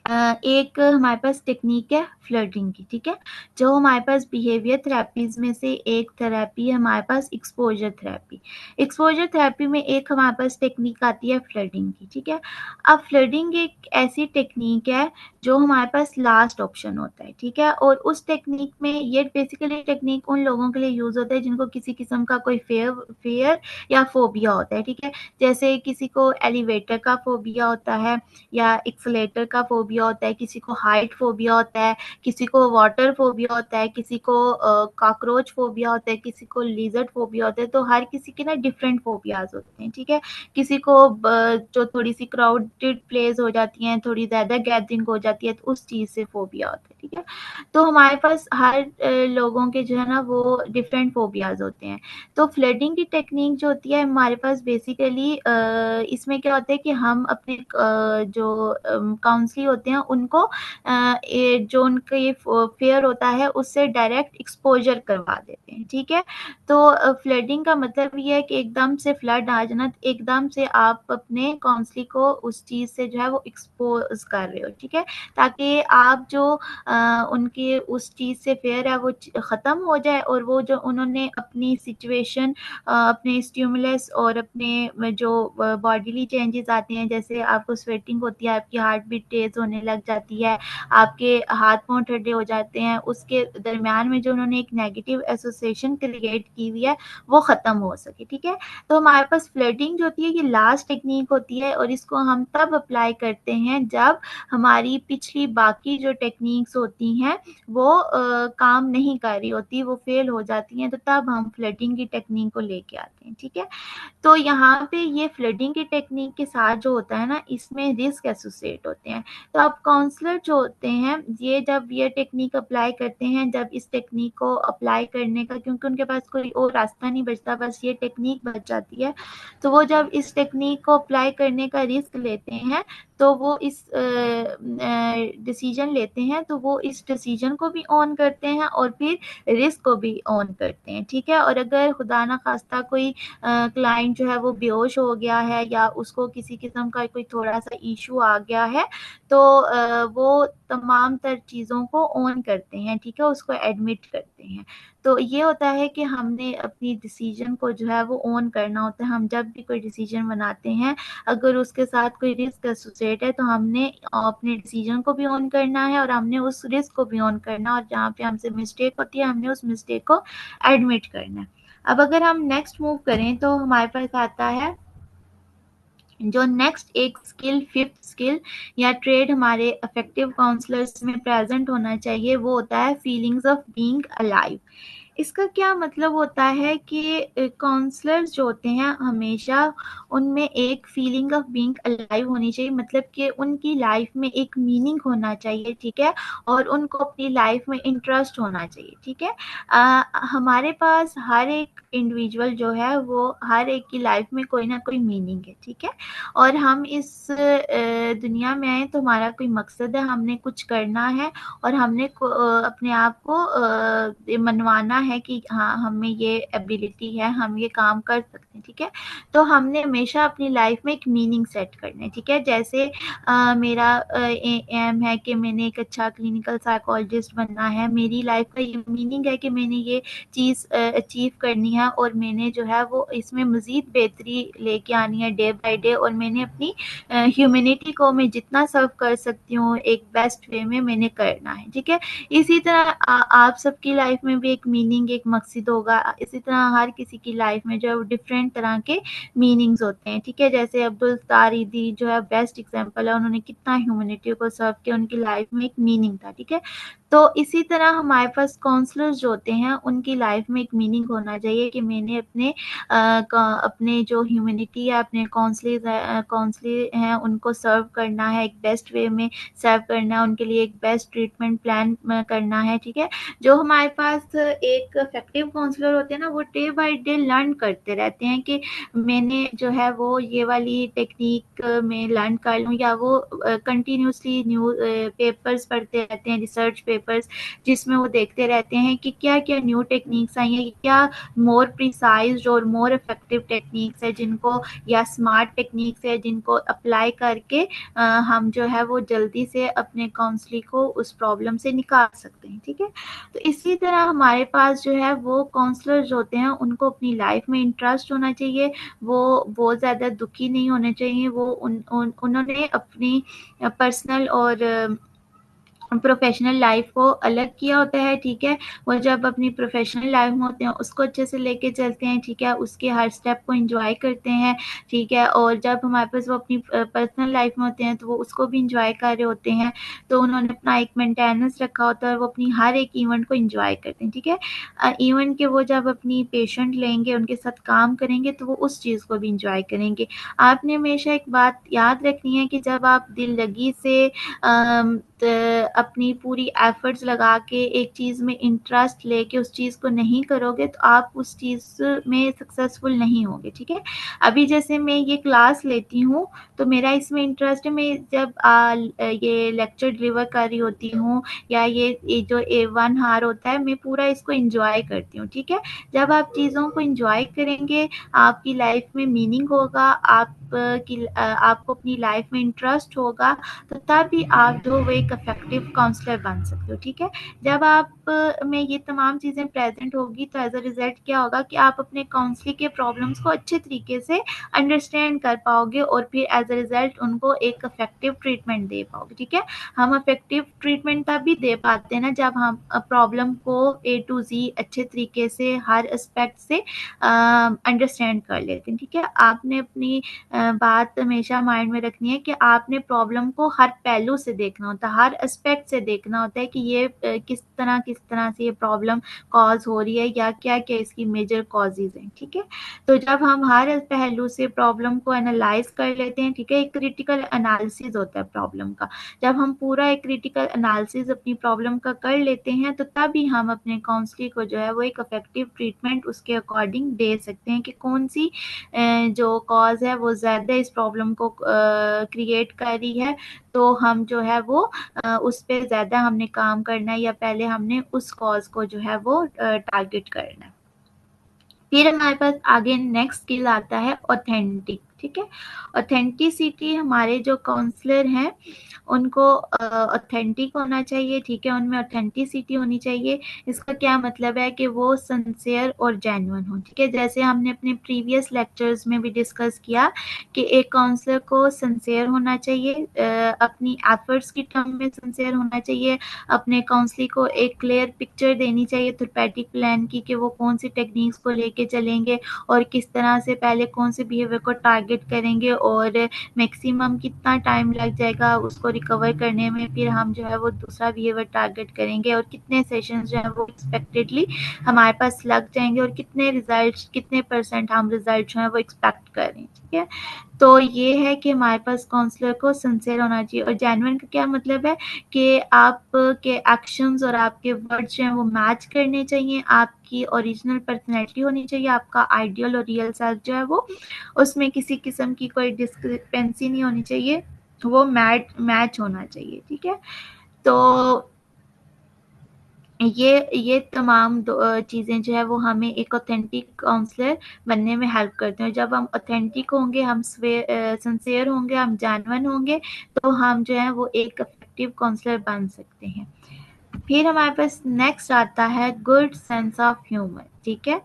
A: एक हमारे पास टेक्निक है फ्लर्टिंग की, ठीक है। जो हमारे पास बिहेवियर थेरेपीज में से एक थेरेपी है हमारे पास एक्सपोजर थेरेपी। एक्सपोजर थेरेपी में एक हमारे पास टेक्निक आती है फ्लर्टिंग की, ठीक है। अब फ्लर्टिंग एक ऐसी टेक्निक है जो हमारे पास लास्ट ऑप्शन होता है, ठीक है। और उस टेक्निक में ये बेसिकली टेक्निक उन लोगों के लिए यूज होता है जिनको किसी किस्म का कोई फेयर या फोबिया होता है, ठीक है। जैसे किसी को एलिवेटर का फोबिया होता है या एक्सलेटर का फोबिया होता है, किसी को हाइट फोबिया होता है, किसी को वाटर फोबिया होता है, किसी को कॉकरोच फोबिया होता है, किसी को लिजर्ड फोबिया होता है। तो हर किसी के ना डिफरेंट फोबियाज होते हैं, ठीक है। किसी को जो थोड़ी सी क्राउडेड प्लेस हो जाती हैं, थोड़ी ज्यादा गैदरिंग हो जाती है, तो उस चीज से फोबिया होता है, ठीक है। तो हमारे पास हर लोगों के जो है ना वो डिफरेंट फोबियाज होते हैं। तो फ्लडिंग की टेक्निक जो होती है हमारे पास बेसिकली इसमें क्या होता है कि हम अपने जो काउंसली होते हैं उनको जो उनका ये फेयर होता है उससे डायरेक्ट एक्सपोजर करवा देते हैं, ठीक है। तो फ्लडिंग का मतलब ये है कि एकदम से फ्लड आ जाना, एकदम से आप अपने काउंसली को उस चीज से जो है वो एक्सपोज कर रहे हो, ठीक है। ताकि आप जो उनके उस चीज से फेयर है वो खत्म हो जाए और वो जो उन्होंने अपनी सिचुएशन, अपने स्टिमुलस और अपने जो बॉडीली चेंजेस आते हैं, जैसे आपको स्वेटिंग होती है, आपकी हार्ट बीट तेज होने लग जाती है, आपके हाथ पांव ठंडे हो जाते हैं, उसके दरमियान में जो उन्होंने एक नेगेटिव एसोसिएशन क्रिएट की हुई है वो खत्म हो सके, ठीक है। तो हमारे पास फ्लडिंग जो होती है ये लास्ट टेक्निक होती है और इसको हम तब अप्लाई करते हैं जब हमारी पिछली बाकी जो टेक्निक्स होती हैं वो काम नहीं कर रही होती, वो फेल हो जाती हैं, तो तब हम फ्लडिंग की टेक्निक को लेके आते हैं, ठीक है। तो यहाँ पे ये फ्लडिंग की टेक्निक के साथ जो होता है ना इसमें रिस्क एसोसिएट होते हैं। तो अब काउंसलर जो होते हैं ये जब ये टेक्निक अप्लाई करते हैं, जब इस टेक्निक को अप्लाई करने का क्योंकि उनके पास कोई और रास्ता नहीं बचता, बस ये टेक्निक बच जाती है, तो वो जब इस टेक्निक को अप्लाई करने का रिस्क लेते हैं तो वो इस डिसीजन लेते हैं, तो वो इस डिसीजन को भी ऑन करते हैं और फिर रिस्क को भी ऑन करते हैं, ठीक है। और अगर खुदा ना खास्ता कोई क्लाइंट जो है वो बेहोश हो गया है या उसको किसी किस्म का कोई थोड़ा सा इशू आ गया है तो वो तमाम तर चीज़ों को ऑन करते हैं, ठीक है, उसको एडमिट करते हैं। तो ये होता है कि हमने अपनी डिसीजन को जो है वो ऑन करना होता है। हम जब भी कोई डिसीजन बनाते हैं अगर उसके साथ कोई रिस्क एसोसिएट है तो हमने अपने डिसीजन को भी ऑन करना है और हमने उस रिस्क को भी ऑन करना है और जहाँ पे हमसे मिस्टेक होती है हमने उस मिस्टेक को एडमिट करना है। अब अगर हम नेक्स्ट मूव करें तो हमारे पास आता है जो नेक्स्ट एक स्किल, फिफ्थ स्किल या ट्रेड हमारे अफेक्टिव काउंसलर्स में प्रेजेंट होना चाहिए, वो होता है फीलिंग्स ऑफ बीइंग अलाइव। इसका क्या मतलब होता है कि काउंसलर्स जो होते हैं हमेशा उनमें एक फीलिंग ऑफ बीइंग अलाइव होनी चाहिए, मतलब कि उनकी लाइफ में एक मीनिंग होना चाहिए, ठीक है। और उनको अपनी लाइफ में इंटरेस्ट होना चाहिए, ठीक है। हमारे पास हर एक इंडिविजुअल जो है वो हर एक की लाइफ में कोई ना कोई मीनिंग है, ठीक है। और हम इस दुनिया में आए तो हमारा कोई मकसद है, हमने कुछ करना है और हमने अपने आप को मनवाना है कि हाँ हमें ये एबिलिटी है, हम ये काम कर सकते हैं, ठीक है। तो हमने हमेशा अपनी लाइफ में एक मीनिंग सेट करना है, ठीक है। जैसे मेरा एम है कि मैंने एक अच्छा क्लिनिकल साइकोलॉजिस्ट बनना है, मेरी लाइफ का ये मीनिंग है कि मैंने ये चीज़ अचीव करनी है और मैंने जो है वो इसमें मज़ीद बेहतरी लेके आनी है डे बाय डे और मैंने अपनी ह्यूमैनिटी को मैं जितना सर्व कर सकती हूँ एक बेस्ट वे में मैंने करना है, ठीक है। इसी तरह आप सबकी लाइफ में भी एक मीनिंग, एक मकसद होगा। इसी तरह हर किसी की लाइफ में जो है वो डिफरेंट तरह के मीनिंग्स होते हैं, ठीक है। जैसे अब्दुल तारीदी जो है बेस्ट एग्जांपल है, उन्होंने कितना ह्यूमैनिटी को सर्व किया, उनकी लाइफ में एक मीनिंग था, ठीक है। तो इसी तरह हमारे पास काउंसलर्स जो होते हैं उनकी लाइफ में एक मीनिंग होना चाहिए कि मैंने अपने जो ह्यूमैनिटी है, अपने काउंसलर हैं उनको सर्व करना है, एक बेस्ट वे में सर्व करना है, उनके लिए एक बेस्ट ट्रीटमेंट प्लान करना है। ठीक है, जो हमारे पास एक इफेक्टिव काउंसलर होते हैं ना, वो डे बाय डे लर्न करते रहते हैं कि मैंने जो है वो ये वाली टेक्निक में लर्न कर लूँ, या वो कंटिन्यूसली न्यू पेपर्स पढ़ते रहते हैं, रिसर्च पेपर्स, जिसमें वो देखते रहते हैं कि क्या क्या न्यू टेक्निक्स आई हैं, क्या मोर प्रिसाइज और मोर इफेक्टिव टेक्निक्स है जिनको, या स्मार्ट टेक्निक्स है जिनको अप्लाई करके हम जो है वो जल्दी से अपने काउंसलिंग को उस प्रॉब्लम से निकाल सकते हैं। ठीक है, तो इसी तरह हमारे पास जो है वो काउंसलर जो होते हैं उनको अपनी लाइफ में इंटरेस्ट होना चाहिए, वो बहुत ज़्यादा दुखी नहीं होने चाहिए, वो उन्होंने अपनी पर्सनल और प्रोफेशनल लाइफ को अलग किया होता है। ठीक है, वो जब अपनी प्रोफेशनल लाइफ में होते हैं उसको अच्छे से लेके चलते हैं। ठीक है, उसके हर स्टेप को एंजॉय करते हैं। ठीक है, और जब हमारे पास वो अपनी पर्सनल लाइफ में होते हैं तो वो उसको भी एंजॉय कर रहे होते हैं, तो उन्होंने अपना एक मेंटेनेंस रखा होता है और वो अपनी हर एक इवेंट को एंजॉय करते हैं। ठीक है, इवन के वो जब अपनी पेशेंट लेंगे, उनके साथ काम करेंगे, तो वो उस चीज़ को भी एंजॉय करेंगे। आपने हमेशा एक बात याद रखनी है कि जब आप दिल लगी से अपनी पूरी एफर्ट्स लगा के एक चीज़ में इंटरेस्ट लेके उस चीज़ को नहीं करोगे तो आप उस चीज़ में सक्सेसफुल नहीं होगे। ठीक है, अभी जैसे मैं ये क्लास लेती हूँ तो मेरा इसमें इंटरेस्ट है, मैं जब ये लेक्चर डिलीवर कर रही होती हूँ, या ये जो 1 हार होता है, मैं पूरा इसको इंजॉय करती हूँ। ठीक है, जब आप चीज़ों को इंजॉय करेंगे, आपकी लाइफ में मीनिंग होगा, आपको अपनी लाइफ में इंटरेस्ट होगा, तो तभी आप जो वो एक इफेक्टिव काउंसलर बन सकते हो। ठीक है, जब आप में ये तमाम चीज़ें प्रेजेंट होगी तो एज अ रिजल्ट क्या होगा कि आप अपने काउंसलिंग के प्रॉब्लम्स को अच्छे तरीके से अंडरस्टैंड कर पाओगे और फिर एज अ रिजल्ट उनको एक इफेक्टिव ट्रीटमेंट दे पाओगे। ठीक है, हम इफेक्टिव ट्रीटमेंट तभी दे पाते हैं ना जब हम प्रॉब्लम को A to Z अच्छे तरीके से हर एस्पेक्ट से अंडरस्टैंड कर लेते हैं। ठीक है, आपने अपनी बात हमेशा माइंड में रखनी है कि आपने प्रॉब्लम को हर पहलू से देखना होता है, हर एस्पेक्ट से देखना होता है कि ये किस तरह से ये प्रॉब्लम कॉज हो रही है, या क्या क्या इसकी मेजर कॉजेज हैं। ठीक है, तो जब हम हर पहलू से प्रॉब्लम को एनालाइज कर लेते हैं, ठीक है, एक क्रिटिकल एनालिसिस होता है प्रॉब्लम का, जब हम पूरा एक क्रिटिकल एनालिसिस अपनी प्रॉब्लम का कर लेते हैं तो तभी हम अपने काउंसलिंग को जो है वो एक इफेक्टिव ट्रीटमेंट उसके अकॉर्डिंग दे सकते हैं कि कौन सी जो कॉज है वो ज़्यादा इस प्रॉब्लम को क्रिएट कर रही है, तो हम जो है वो उस पे ज़्यादा हमने काम करना है, या पहले हमने उस कॉज को जो है वो टारगेट करना है। फिर हमारे पास आगे नेक्स्ट स्किल आता है ऑथेंटिक। ठीक है, ऑथेंटिसिटी हमारे जो काउंसलर हैं उनको ऑथेंटिक होना चाहिए। ठीक है, उनमें ऑथेंटिसिटी होनी चाहिए। इसका क्या मतलब है कि वो सिंसियर और जेन्युइन हो। ठीक है, जैसे हमने अपने प्रीवियस लेक्चर्स में भी डिस्कस किया कि एक काउंसलर को सिंसियर होना चाहिए, अपनी एफर्ट्स की टर्म में सिंसियर होना चाहिए, अपने काउंसलिंग को एक क्लियर पिक्चर देनी चाहिए थेरेपेटिक प्लान की कि वो कौन सी टेक्निक्स को लेके चलेंगे और किस तरह से पहले कौन से बिहेवियर को टारगेट करेंगे और मैक्सिमम कितना टाइम लग जाएगा उसको रिकवर करने में, फिर हम जो है वो दूसरा बिहेवियर टारगेट करेंगे और कितने सेशंस जो है वो एक्सपेक्टेडली हमारे पास लग जाएंगे और कितने रिजल्ट, कितने परसेंट हम रिजल्ट जो है वो एक्सपेक्ट कर रहे हैं। ठीक है, तो ये है कि हमारे पास काउंसलर को सिंसियर होना चाहिए। और जेन्युइन का क्या मतलब है कि आपके एक्शंस और आपके वर्ड्स जो हैं वो मैच करने चाहिए, आपकी ओरिजिनल पर्सनैलिटी होनी चाहिए, आपका आइडियल और रियल सेल्फ जो है वो उसमें किसी किस्म की कोई डिस्क्रिपेंसी नहीं होनी चाहिए, वो मैच होना चाहिए। ठीक है, तो ये तमाम चीज़ें जो है वो हमें एक ऑथेंटिक काउंसलर बनने में हेल्प करते हैं। जब हम ऑथेंटिक होंगे, हम सिंसियर होंगे, हम जेन्युइन होंगे, तो हम जो है वो एक इफेक्टिव काउंसलर बन सकते हैं। फिर हमारे पास नेक्स्ट आता है गुड सेंस ऑफ ह्यूमर। ठीक है,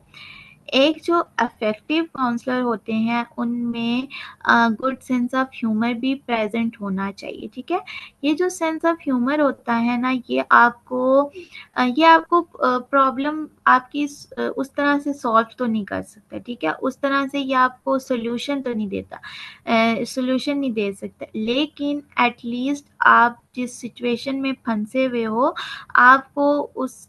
A: एक जो इफेक्टिव काउंसलर होते हैं उनमें गुड सेंस ऑफ ह्यूमर भी प्रेजेंट होना चाहिए, ठीक है। ये जो सेंस ऑफ ह्यूमर होता है ना, ये आपको प्रॉब्लम आपकी उस तरह से सॉल्व तो नहीं कर सकता, ठीक है। उस तरह से ये आपको सोल्यूशन तो नहीं देता, सोल्यूशन नहीं दे सकता, लेकिन एटलीस्ट आप जिस सिचुएशन में फंसे हुए हो, आपको उस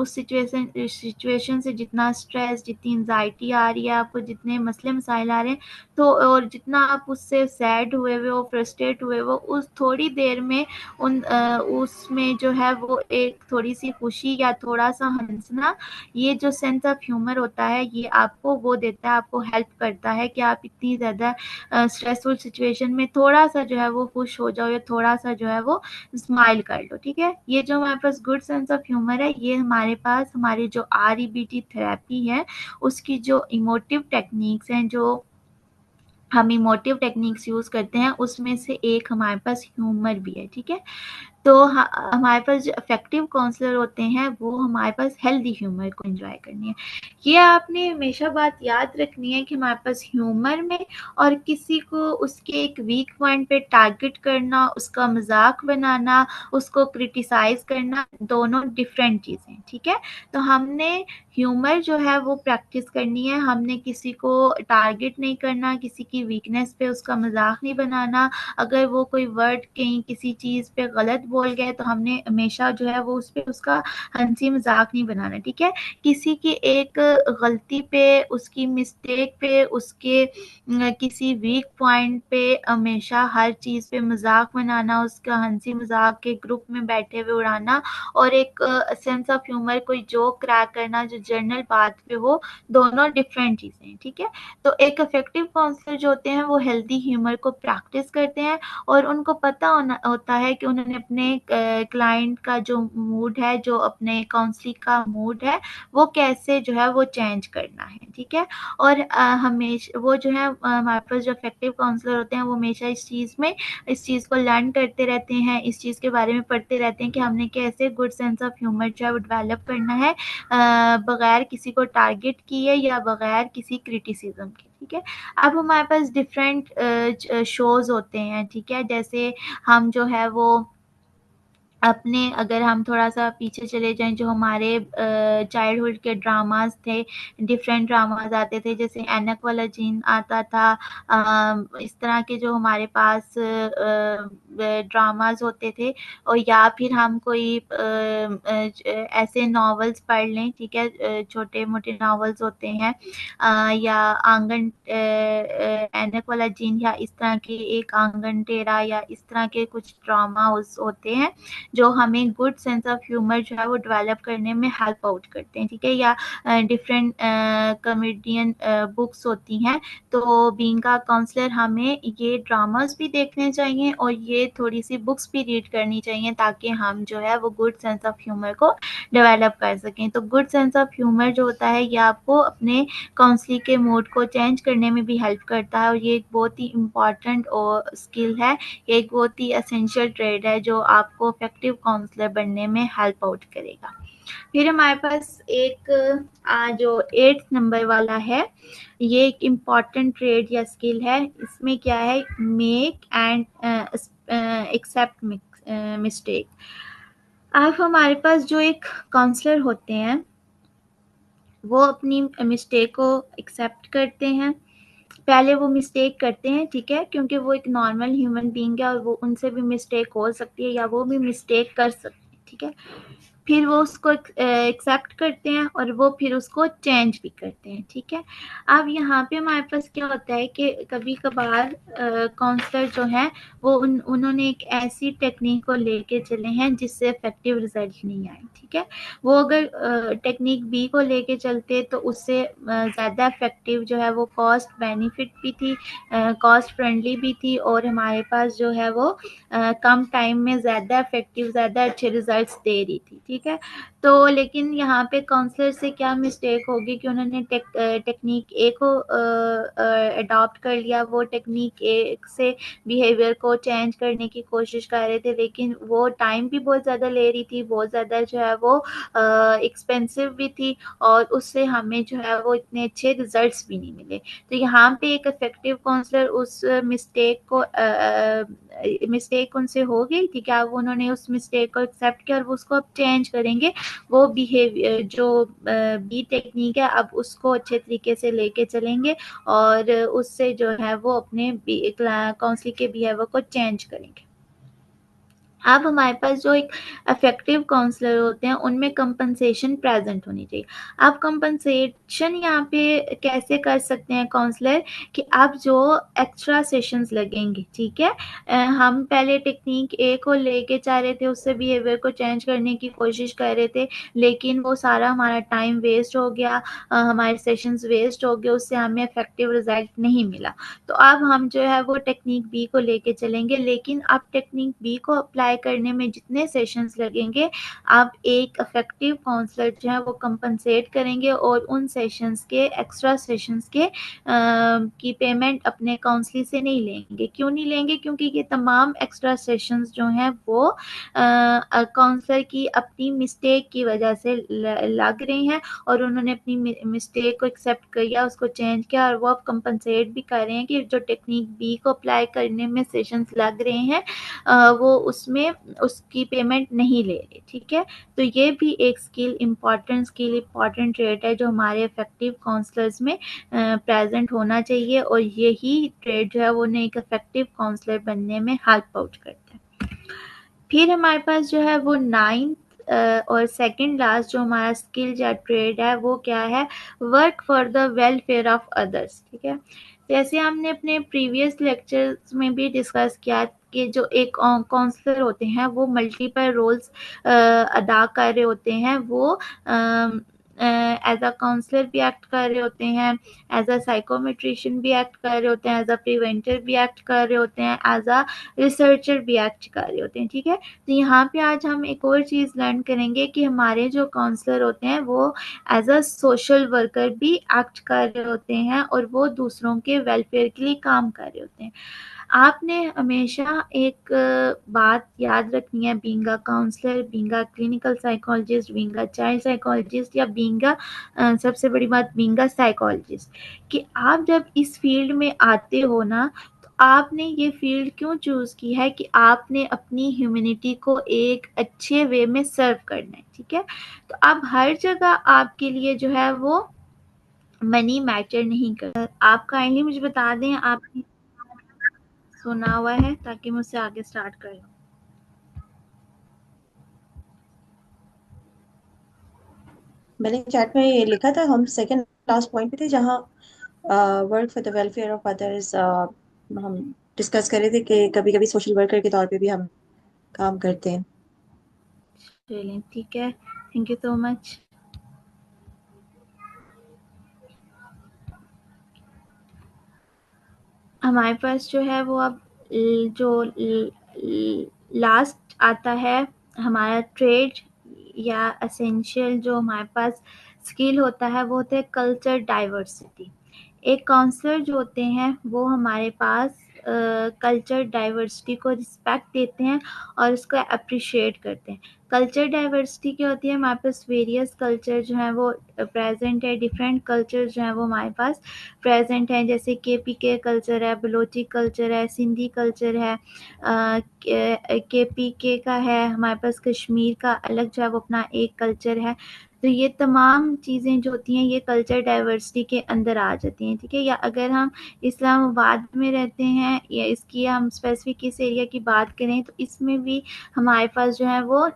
A: सिचुएशन से जितना स्ट्रेस, जितनी एंजाइटी आ रही है आपको, जितने मसले मसाइल आ रहे हैं, तो और जितना आप उससे सैड हुए हो, फ्रस्ट्रेट हुए हो, उस थोड़ी देर में उसमें जो है वो एक थोड़ी सी खुशी या थोड़ा सा हंसना, ये जो सेंस ऑफ ह्यूमर होता है, ये आपको वो देता है, आपको हेल्प करता है कि आप इतनी ज़्यादा स्ट्रेसफुल सिचुएशन में थोड़ा सा जो है वो खुश हो जाओ, या थोड़ा सा जो है वो स्माइल कर लो, ठीक है। ये जो हमारे पास गुड सेंस ऑफ ह्यूमर है, ये हमारे पास हमारी जो REBT थेरेपी है, उसकी जो इमोटिव टेक्निक्स हैं, जो हम इमोटिव टेक्निक्स यूज़ करते हैं, उसमें से एक हमारे पास ह्यूमर भी है, ठीक है। तो हमारे पास जो इफेक्टिव काउंसलर होते हैं, वो हमारे पास हेल्दी ह्यूमर को एंजॉय करनी है। ये आपने हमेशा बात याद रखनी है कि हमारे पास ह्यूमर में और किसी को उसके एक वीक पॉइंट पे टारगेट करना, उसका मजाक बनाना, उसको क्रिटिसाइज करना, दोनों डिफरेंट चीज़ें, ठीक है। तो हमने ह्यूमर जो है वो प्रैक्टिस करनी है, हमने किसी को टारगेट नहीं करना, किसी की वीकनेस पे उसका मजाक नहीं बनाना। अगर वो कोई वर्ड कहीं किसी चीज़ पे गलत बोल गए, तो हमने हमेशा जो है वो उस पे उसका हंसी मजाक नहीं बनाना, ठीक है। किसी की एक गलती पे, उसकी मिस्टेक पे, उसके किसी वीक पॉइंट पे हमेशा हर चीज़ पे मजाक बनाना, उसका हंसी मजाक के ग्रुप में बैठे हुए उड़ाना, और एक सेंस ऑफ ह्यूमर, कोई जोक क्रैक करना जो जनरल बात पे हो, दोनों डिफरेंट चीज़ें हैं, ठीक है। तो एक इफेक्टिव काउंसलर जो होते हैं, वो हेल्दी ह्यूमर को प्रैक्टिस करते हैं, और उनको पता होता है कि उन्होंने अपने क्लाइंट का जो मूड है, जो अपने काउंसलिंग का मूड है, वो कैसे जो है वो चेंज करना है, ठीक है। और हमेशा वो जो है हमारे पास जो इफेक्टिव काउंसलर होते हैं, वो हमेशा इस चीज़ को लर्न करते रहते हैं, इस चीज़ के बारे में पढ़ते रहते हैं कि हमने कैसे गुड सेंस ऑफ ह्यूमर जो है वो डेवलप करना है, बगैर किसी को टारगेट किए या बगैर किसी क्रिटिसिज्म के, ठीक है। अब हमारे पास डिफरेंट शोज़ होते हैं, ठीक है। जैसे हम जो है वो अपने, अगर हम थोड़ा-सा पीछे चले जाएँ, जो हमारे चाइल्डहुड के ड्रामाज़ थे, डिफरेंट ड्रामाज़ आते थे, जैसे एनक वाला जीन आता था। इस तरह के जो हमारे पास ड्रामाज़ होते थे, और या फिर हम कोई ऐसे नॉवेल्स पढ़ लें, ठीक है। छोटे-मोटे नॉवेल्स होते हैं, या एनक वाला जीन, या इस तरह के एक आंगन टेरा, या इस तरह के कुछ ड्रामा होते हैं, जो हमें गुड सेंस ऑफ ह्यूमर जो है वो डेवलप करने में हेल्प आउट करते हैं, ठीक है। या डिफरेंट कॉमेडियन बुक्स होती हैं, तो बीइंग अ काउंसलर हमें ये ड्रामास भी देखने चाहिए, और ये थोड़ी सी बुक्स भी रीड करनी चाहिए, ताकि हम जो है वो गुड सेंस ऑफ ह्यूमर को डेवलप कर सकें। तो गुड सेंस ऑफ ह्यूमर जो होता है, ये आपको अपने काउंसलिंग के मूड को चेंज करने में भी हेल्प करता है, और ये एक बहुत ही इम्पॉर्टेंट और स्किल है, एक बहुत ही एसेंशियल ट्रेड है, जो आपको इफेक्टिव काउंसलर बनने में हेल्प आउट करेगा। फिर हमारे पास एक जो 8th नंबर वाला है, ये एक इम्पॉर्टेंट ट्रेड या स्किल है। इसमें क्या है, मेक एंड एक्सेप्ट मिस्टेक। अब हमारे पास जो एक काउंसलर होते हैं, वो अपनी मिस्टेक को एक्सेप्ट करते हैं। पहले वो मिस्टेक करते हैं, ठीक है, क्योंकि वो एक नॉर्मल ह्यूमन बीइंग है, और वो उनसे भी मिस्टेक हो सकती है, या वो भी मिस्टेक कर सकते हैं, ठीक है। फिर वो उसको एक्सेप्ट करते हैं, और वो फिर उसको चेंज भी करते हैं, ठीक है। अब यहाँ पे हमारे पास क्या होता है कि कभी कभार काउंसलर जो हैं, वो उन्होंने एक ऐसी टेक्निक को लेके चले हैं जिससे इफेक्टिव रिजल्ट नहीं आए, ठीक है। वो अगर टेक्निक बी को लेके चलते, तो उससे ज़्यादा इफेक्टिव जो है वो कॉस्ट बेनिफिट भी थी, कॉस्ट फ्रेंडली भी थी, और हमारे पास जो है वो कम टाइम में ज़्यादा इफेक्टिव, ज़्यादा अच्छे रिजल्ट्स दे रही थी, ठीक ठीक है। तो लेकिन यहाँ पे काउंसलर से क्या मिस्टेक होगी कि उन्होंने टेक्निक ए को अडॉप्ट कर लिया, वो टेक्निक ए से बिहेवियर को चेंज करने की कोशिश कर रहे थे, लेकिन वो टाइम भी बहुत ज़्यादा ले रही थी, बहुत ज़्यादा जो है वो एक्सपेंसिव भी थी, और उससे हमें जो है वो इतने अच्छे रिजल्ट्स भी नहीं मिले। तो यहाँ पे एक इफेक्टिव काउंसलर उस मिस्टेक उनसे हो गई थी कि अब उन्होंने उस मिस्टेक को एक्सेप्ट किया और वो उसको अब चेंज करेंगे। वो बिहेवियर जो बी टेक्निक है अब उसको अच्छे तरीके से लेके चलेंगे, और उससे जो है वो अपने काउंसलिंग के बिहेवियर को चेंज करेंगे। अब हमारे पास जो एक इफेक्टिव काउंसलर होते हैं उनमें कंपनसेशन प्रेजेंट होनी चाहिए। अब कंपनसेशन यहाँ पे कैसे कर सकते हैं काउंसलर, कि अब जो एक्स्ट्रा सेशंस लगेंगे, ठीक है, हम पहले टेक्निक ए को लेके जा रहे थे, उससे बिहेवियर को चेंज करने की कोशिश कर रहे थे, लेकिन वो सारा हमारा टाइम वेस्ट हो गया, हमारे सेशंस वेस्ट हो गए, उससे हमें इफेक्टिव रिजल्ट नहीं मिला। तो अब हम जो है वो टेक्निक बी को लेके चलेंगे, लेकिन अब टेक्निक बी को अप्लाई करने में जितने सेशंस लगेंगे, अब एक इफेक्टिव काउंसलर जो है वो कंपनसेट करेंगे और उन सेशंस के एक्स्ट्रा सेशंस के की पेमेंट अपने काउंसलर से नहीं लेंगे। क्यों नहीं लेंगे? क्योंकि ये तमाम एक्स्ट्रा सेशंस जो हैं वो काउंसलर की अपनी मिस्टेक की वजह से लग रहे हैं, और उन्होंने अपनी मिस्टेक को एक्सेप्ट किया, उसको चेंज किया, और वो अब कंपनसेट भी कर रहे हैं कि जो टेक्निक बी को अप्लाई करने में सेशंस लग रहे हैं वो उसमें उसकी पेमेंट नहीं ले रहे, ठीक है। तो ये भी एक इम्पॉर्टेंट ट्रेड है जो हमारे इफेक्टिव काउंसलर्स में प्रेजेंट होना चाहिए, और यही ट्रेड जो है वो उन्हें एक इफेक्टिव काउंसलर बनने में हेल्प आउट करता है। फिर हमारे पास जो है वो नाइन्थ और सेकंड लास्ट जो हमारा स्किल या ट्रेड है वो क्या है, work for the welfare of others, ठीक है। जैसे हमने अपने प्रीवियस लेक्चर्स में भी डिस्कस किया कि जो एक काउंसलर होते हैं वो मल्टीपल रोल्स अदा कर रहे होते हैं, वो एज अ काउंसलर भी एक्ट कर रहे होते हैं, एज अ साइकोमेट्रिशियन भी एक्ट कर रहे होते हैं, एज अ प्रिवेंटर भी एक्ट कर रहे होते हैं, एज अ रिसर्चर भी एक्ट कर रहे होते हैं, ठीक है। तो यहाँ पे आज हम एक और चीज़ लर्न करेंगे कि हमारे जो काउंसलर होते हैं वो एज अ सोशल वर्कर भी एक्ट कर रहे होते हैं, और वो दूसरों के वेलफेयर के लिए काम कर रहे होते हैं। आपने हमेशा एक बात याद रखनी है, being a counsellor, being a clinical psychologist, being a child psychologist, या बीइंग अ सबसे बड़ी बात बीइंग अ साइकोलॉजिस्ट, कि आप जब इस फील्ड में आते हो ना, तो आपने ये फील्ड क्यों चूज़ की है कि आपने अपनी ह्यूमैनिटी को एक अच्छे वे में सर्व करना है, ठीक है। तो अब हर जगह आपके लिए जो है वो मनी मैटर नहीं करता। आप काइंडली मुझे बता दें आपने सुना हुआ है, ताकि मैं उससे आगे स्टार्ट कर लूँ।
B: मैंने चैट में ये लिखा था, हम सेकंड लास्ट पॉइंट पे थे जहाँ work for the welfare of others हम डिस्कस कर रहे थे कि कभी कभी सोशल वर्कर के तौर पे भी हम काम करते हैं।
A: चलिए ठीक है, थैंक यू सो मच। हमारे पास जो है वो अब जो लास्ट आता है हमारा ट्रेड या एसेंशियल जो हमारे पास स्किल होता है, वो होता है कल्चर डाइवर्सिटी। एक काउंसलर जो होते हैं वो हमारे पास कल्चर डाइवर्सिटी को रिस्पेक्ट देते हैं और उसको अप्रिशिएट करते हैं। कल्चर डाइवर्सिटी क्या होती है, हमारे पास वेरियस कल्चर जो है वो प्रेजेंट है, डिफरेंट कल्चर जो है वो हमारे पास प्रेजेंट हैं, जैसे केपीके कल्चर है, बलोची कल्चर है, सिंधी कल्चर है, केपीके का है, हमारे पास कश्मीर का अलग जो है वो अपना एक कल्चर है। तो ये तमाम चीज़ें जो होती हैं ये कल्चर डाइवर्सिटी के अंदर आ जाती हैं, ठीक है। या अगर हम इस्लामाबाद में रहते हैं या इसकी हम स्पेसिफिक इस एरिया की बात करें, तो इसमें भी हमारे पास जो है वो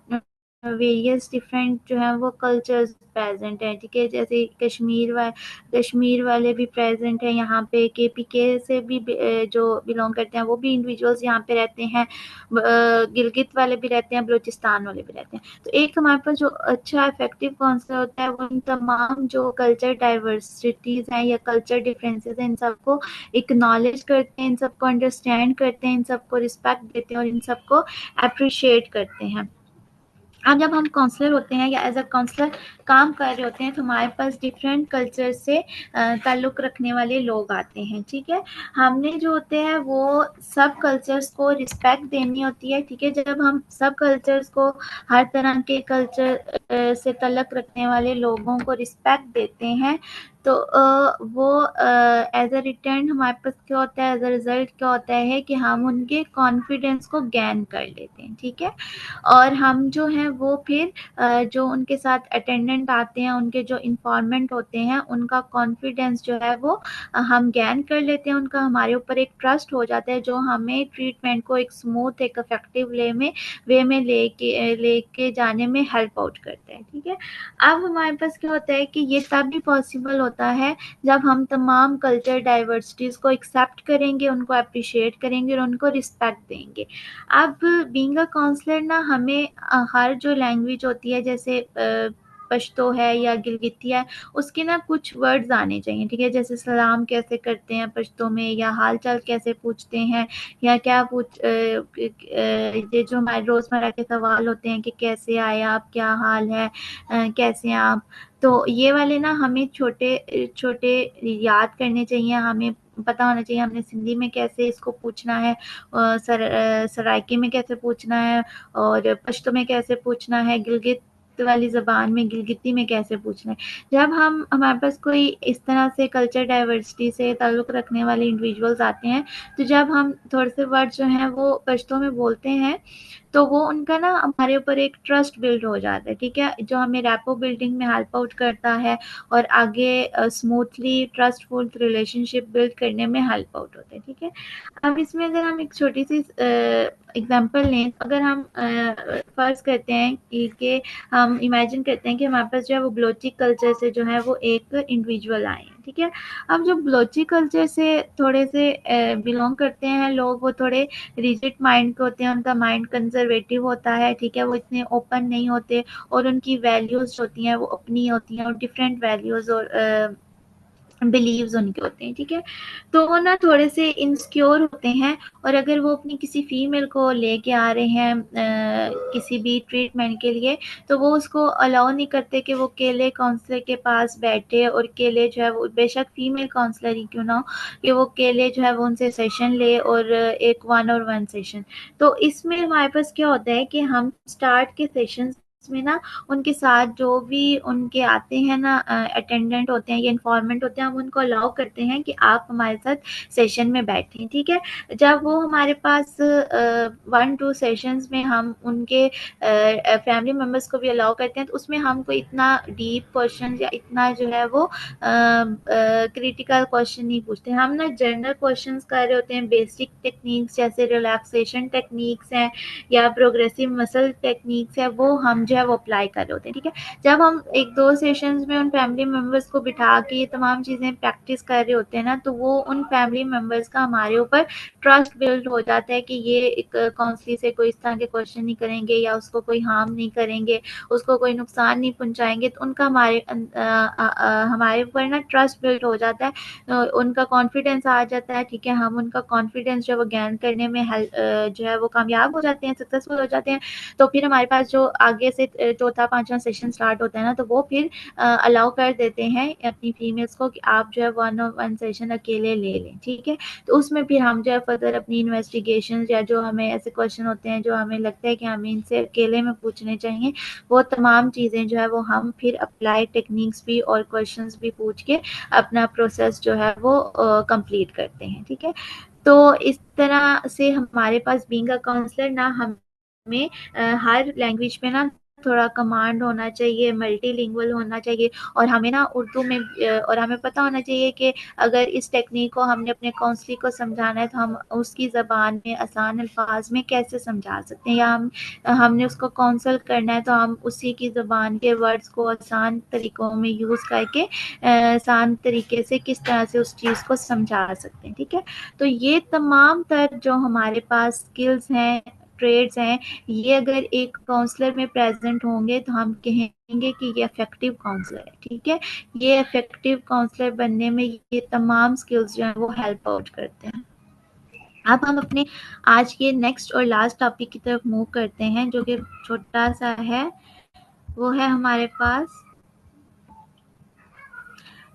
A: वेरियस डिफरेंट जो है वो कल्चर्स प्रेजेंट हैं, ठीक है। जैसे कश्मीर वाले भी प्रेजेंट हैं यहाँ पे, केपीके से भी जो बिलोंग करते हैं वो भी इंडिविजुअल्स यहाँ पे रहते हैं, गिलगित वाले भी रहते हैं, बलूचिस्तान वाले भी रहते हैं। तो एक हमारे पास जो अच्छा इफेक्टिव काउंसलर होता है वो इन तमाम जो कल्चर डाइवर्सिटीज हैं या कल्चर डिफरेंसेस हैं इन सबको एक्नॉलेज करते हैं, इन सबको अंडरस्टैंड करते हैं, इन सबको रिस्पेक्ट देते हैं और इन सबको अप्रिशिएट करते हैं। अब जब हम काउंसलर होते हैं या एज अ काउंसलर काम कर रहे होते हैं तो हमारे पास डिफरेंट कल्चर से ताल्लुक़ रखने वाले लोग आते हैं, ठीक है। हमने जो होते हैं वो सब कल्चर्स को रिस्पेक्ट देनी होती है, ठीक है। जब हम सब कल्चर्स को, हर तरह के कल्चर से ताल्लुक़ रखने वाले लोगों को रिस्पेक्ट देते हैं तो वो एज अ रिटर्न हमारे पास क्या होता है, एज अ रिजल्ट क्या होता है कि हम उनके कॉन्फिडेंस को गेन कर लेते हैं, ठीक है। और हम जो हैं वो फिर जो उनके साथ अटेंडेंट आते हैं, उनके जो इन्फॉर्मेंट होते हैं, उनका कॉन्फिडेंस जो है वो हम गेन कर लेते हैं, उनका हमारे ऊपर एक ट्रस्ट हो जाता है जो हमें ट्रीटमेंट को एक स्मूथ, एक इफेक्टिव वे में लेके जाने में हेल्प आउट करते हैं, ठीक है। अब हमारे पास क्या होता है कि ये तब भी पॉसिबल होता है जब हम तमाम कल्चर डाइवर्सिटीज़ को एक्सेप्ट करेंगे, उनको अप्रिशिएट करेंगे और उनको रिस्पेक्ट देंगे। अब बीइंग अ काउंसलर ना हमें हर जो लैंग्वेज होती है, जैसे पश्तो है या गिलगिती है, उसके ना कुछ वर्ड्स आने चाहिए, ठीक है। जैसे सलाम कैसे करते हैं पश्तो में, या हाल चाल कैसे पूछते हैं, या क्या ये जो हमारे रोज़मर्रा के सवाल होते हैं कि कैसे आए आप, क्या हाल है, कैसे हैं आप। तो ये वाले ना हमें छोटे छोटे याद करने चाहिए, हमें पता होना चाहिए हमने सिंधी में कैसे इसको पूछना है, सराइकी में कैसे पूछना है, और पश्तो में कैसे पूछना है, गिलगित वाली ज़बान में, गिलगिती में कैसे पूछना है। जब हम हमारे पास कोई इस तरह से कल्चर डाइवर्सिटी से ताल्लुक़ रखने वाले इंडिविजुअल्स आते हैं, तो जब हम थोड़े से वर्ड जो हैं वो पश्तो में बोलते हैं, तो वो उनका ना हमारे ऊपर एक ट्रस्ट बिल्ड हो जाता है, ठीक है, जो हमें रैपो बिल्डिंग में हेल्प आउट करता है और आगे स्मूथली ट्रस्टफुल रिलेशनशिप बिल्ड करने में हेल्प आउट होता है, ठीक है। अब इसमें अगर हम एक छोटी सी एग्जांपल लें, अगर हम फर्ज करते हैं कि हम इमेजिन करते हैं कि हमारे पास जो है वो बलोची कल्चर से जो है वो एक इंडिविजुअल आए हैं, ठीक है। अब जो बलोची कल्चर से थोड़े से बिलोंग करते हैं लोग, वो थोड़े रिजिड माइंड के होते हैं, उनका माइंड कंजर्वेटिव होता है, ठीक है, वो इतने ओपन नहीं होते और उनकी वैल्यूज़ होती हैं वो अपनी होती हैं और डिफरेंट वैल्यूज़ और बिलीव्स उनके होते हैं, ठीक है। तो वो ना थोड़े से इनसिक्योर होते हैं, और अगर वो अपनी किसी फीमेल को लेके आ रहे हैं किसी भी ट्रीटमेंट के लिए, तो वो उसको अलाउ नहीं करते कि वो अकेले काउंसलर के पास बैठे और अकेले जो है वो, बेशक फीमेल काउंसलर ही क्यों ना हो, कि वो अकेले जो है वो उनसे सेशन ले और एक वन और वन सेशन। तो इसमें हमारे पास क्या होता है कि हम स्टार्ट के सेशंस में ना उनके साथ जो भी उनके आते हैं ना अटेंडेंट होते हैं या इन्फॉर्मेंट होते हैं, हम उनको अलाउ करते हैं कि आप हमारे साथ सेशन में बैठें, ठीक है। जब वो हमारे पास 1-2 सेशंस में हम उनके फैमिली मेम्बर्स को भी अलाउ करते हैं, तो उसमें हम कोई इतना डीप क्वेश्चन या इतना जो है वो क्रिटिकल क्वेश्चन नहीं पूछते। हम ना जनरल क्वेश्चन कर रहे होते हैं, बेसिक टेक्निक्स जैसे रिलैक्सेशन टेक्निक्स हैं या प्रोग्रेसिव मसल टेक्निक्स है, वो हम जो है वो अप्लाई कर रहे होते हैं, ठीक है। जब हम 1-2 सेशंस में उन फैमिली मेम्बर्स को बिठा के ये तमाम चीज़ें प्रैक्टिस कर रहे होते हैं ना, तो वो उन फैमिली मेम्बर्स का हमारे ऊपर ट्रस्ट बिल्ड हो जाता है कि ये एक काउंसलर से कोई इस तरह के क्वेश्चन नहीं करेंगे या उसको कोई हार्म नहीं करेंगे, उसको कोई नुकसान नहीं पहुंचाएंगे, तो उनका हमारे ऊपर ना ट्रस्ट बिल्ड हो जाता है, उनका कॉन्फिडेंस आ जाता है, ठीक है। हम उनका कॉन्फिडेंस जो वो गेन करने में जो है वो कामयाब हो जाते हैं, सक्सेसफुल हो जाते हैं। तो फिर हमारे पास जो आगे से चौथा पांचवा सेशन स्टार्ट होता है ना, तो वो फिर अलाउ कर देते हैं अपनी फीमेल्स को कि आप जो है वन ऑन वन सेशन अकेले ले लें, ठीक है। तो उसमें फिर हम जो है फर्दर अपनी इन्वेस्टिगेशन या जो हमें ऐसे क्वेश्चन होते हैं जो हमें लगता है कि हमें इनसे अकेले में पूछने चाहिए, वो तमाम चीज़ें जो है वो हम फिर अप्लाई टेक्निक्स भी और क्वेश्चन भी पूछ के अपना प्रोसेस जो है वो कंप्लीट करते हैं, ठीक है। तो इस तरह से हमारे पास बीइंग अ काउंसलर ना हमें हर लैंग्वेज में ना थोड़ा कमांड होना चाहिए, मल्टीलिंगुअल होना चाहिए, और हमें ना उर्दू में और हमें पता होना चाहिए कि अगर इस टेक्निक को हमने अपने काउंसलर को समझाना है तो हम उसकी ज़बान में आसान अल्फाज में कैसे समझा सकते हैं, या हमने उसको काउंसल करना है तो हम उसी की ज़बान के वर्ड्स को आसान तरीक़ों में यूज़ करके आसान तरीके से किस तरह से उस चीज़ को समझा सकते हैं, ठीक है। तो ये तमाम तर जो हमारे पास स्किल्स हैं, ट्रेड्स हैं, ये अगर एक काउंसलर में प्रेजेंट होंगे तो हम कहेंगे कि ये इफेक्टिव काउंसलर है, ठीक है। ये इफेक्टिव काउंसलर बनने में ये तमाम स्किल्स जो हैं वो हेल्प आउट करते हैं। अब हम अपने आज के नेक्स्ट और लास्ट टॉपिक की तरफ मूव करते हैं, जो कि छोटा सा है। वो है हमारे पास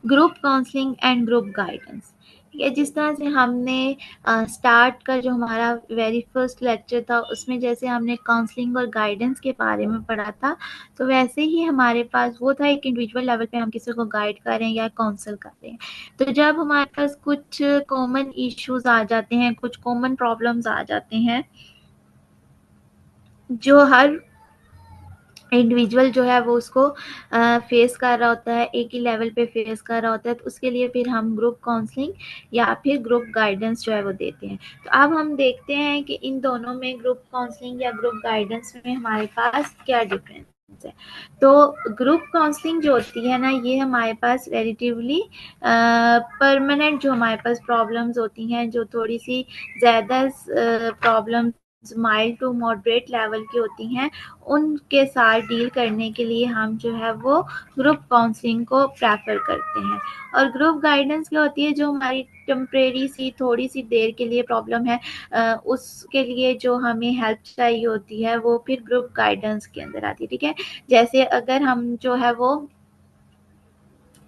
A: group counselling and group guidance. ठीक है, जिस तरह से हमने स्टार्ट का जो हमारा वेरी फर्स्ट लेक्चर था उसमें जैसे हमने काउंसलिंग और गाइडेंस के बारे में पढ़ा था, तो वैसे ही हमारे पास वो था एक इंडिविजुअल लेवल पे हम किसी को गाइड कर रहे हैं या काउंसल कर रहे हैं। तो जब हमारे पास कुछ कॉमन इश्यूज आ जाते हैं, कुछ कॉमन प्रॉब्लम्स आ जाते हैं जो हर इंडिविजुअल जो है वो उसको फेस कर रहा होता है, एक ही लेवल पे फेस कर रहा होता है, तो उसके लिए फिर हम ग्रुप काउंसलिंग या फिर ग्रुप गाइडेंस जो है वो देते हैं। तो अब हम देखते हैं कि इन दोनों में ग्रुप काउंसलिंग या ग्रुप गाइडेंस में हमारे पास क्या डिफरेंस है। तो ग्रुप काउंसलिंग जो होती है ना, ये हमारे पास रिलेटिवली परमानेंट जो हमारे पास प्रॉब्लम्स होती हैं, जो थोड़ी सी ज़्यादा problem mild to moderate level की होती हैं, उनके साथ डील करने के लिए हम जो है वो ग्रुप काउंसलिंग को प्रेफर करते हैं। और ग्रुप गाइडेंस क्या होती है, जो हमारी टेम्परेरी सी थोड़ी सी देर के लिए प्रॉब्लम है, उसके लिए जो हमें हेल्प चाहिए होती है वो फिर ग्रुप गाइडेंस के अंदर आती है। ठीक है, जैसे अगर हम जो है वो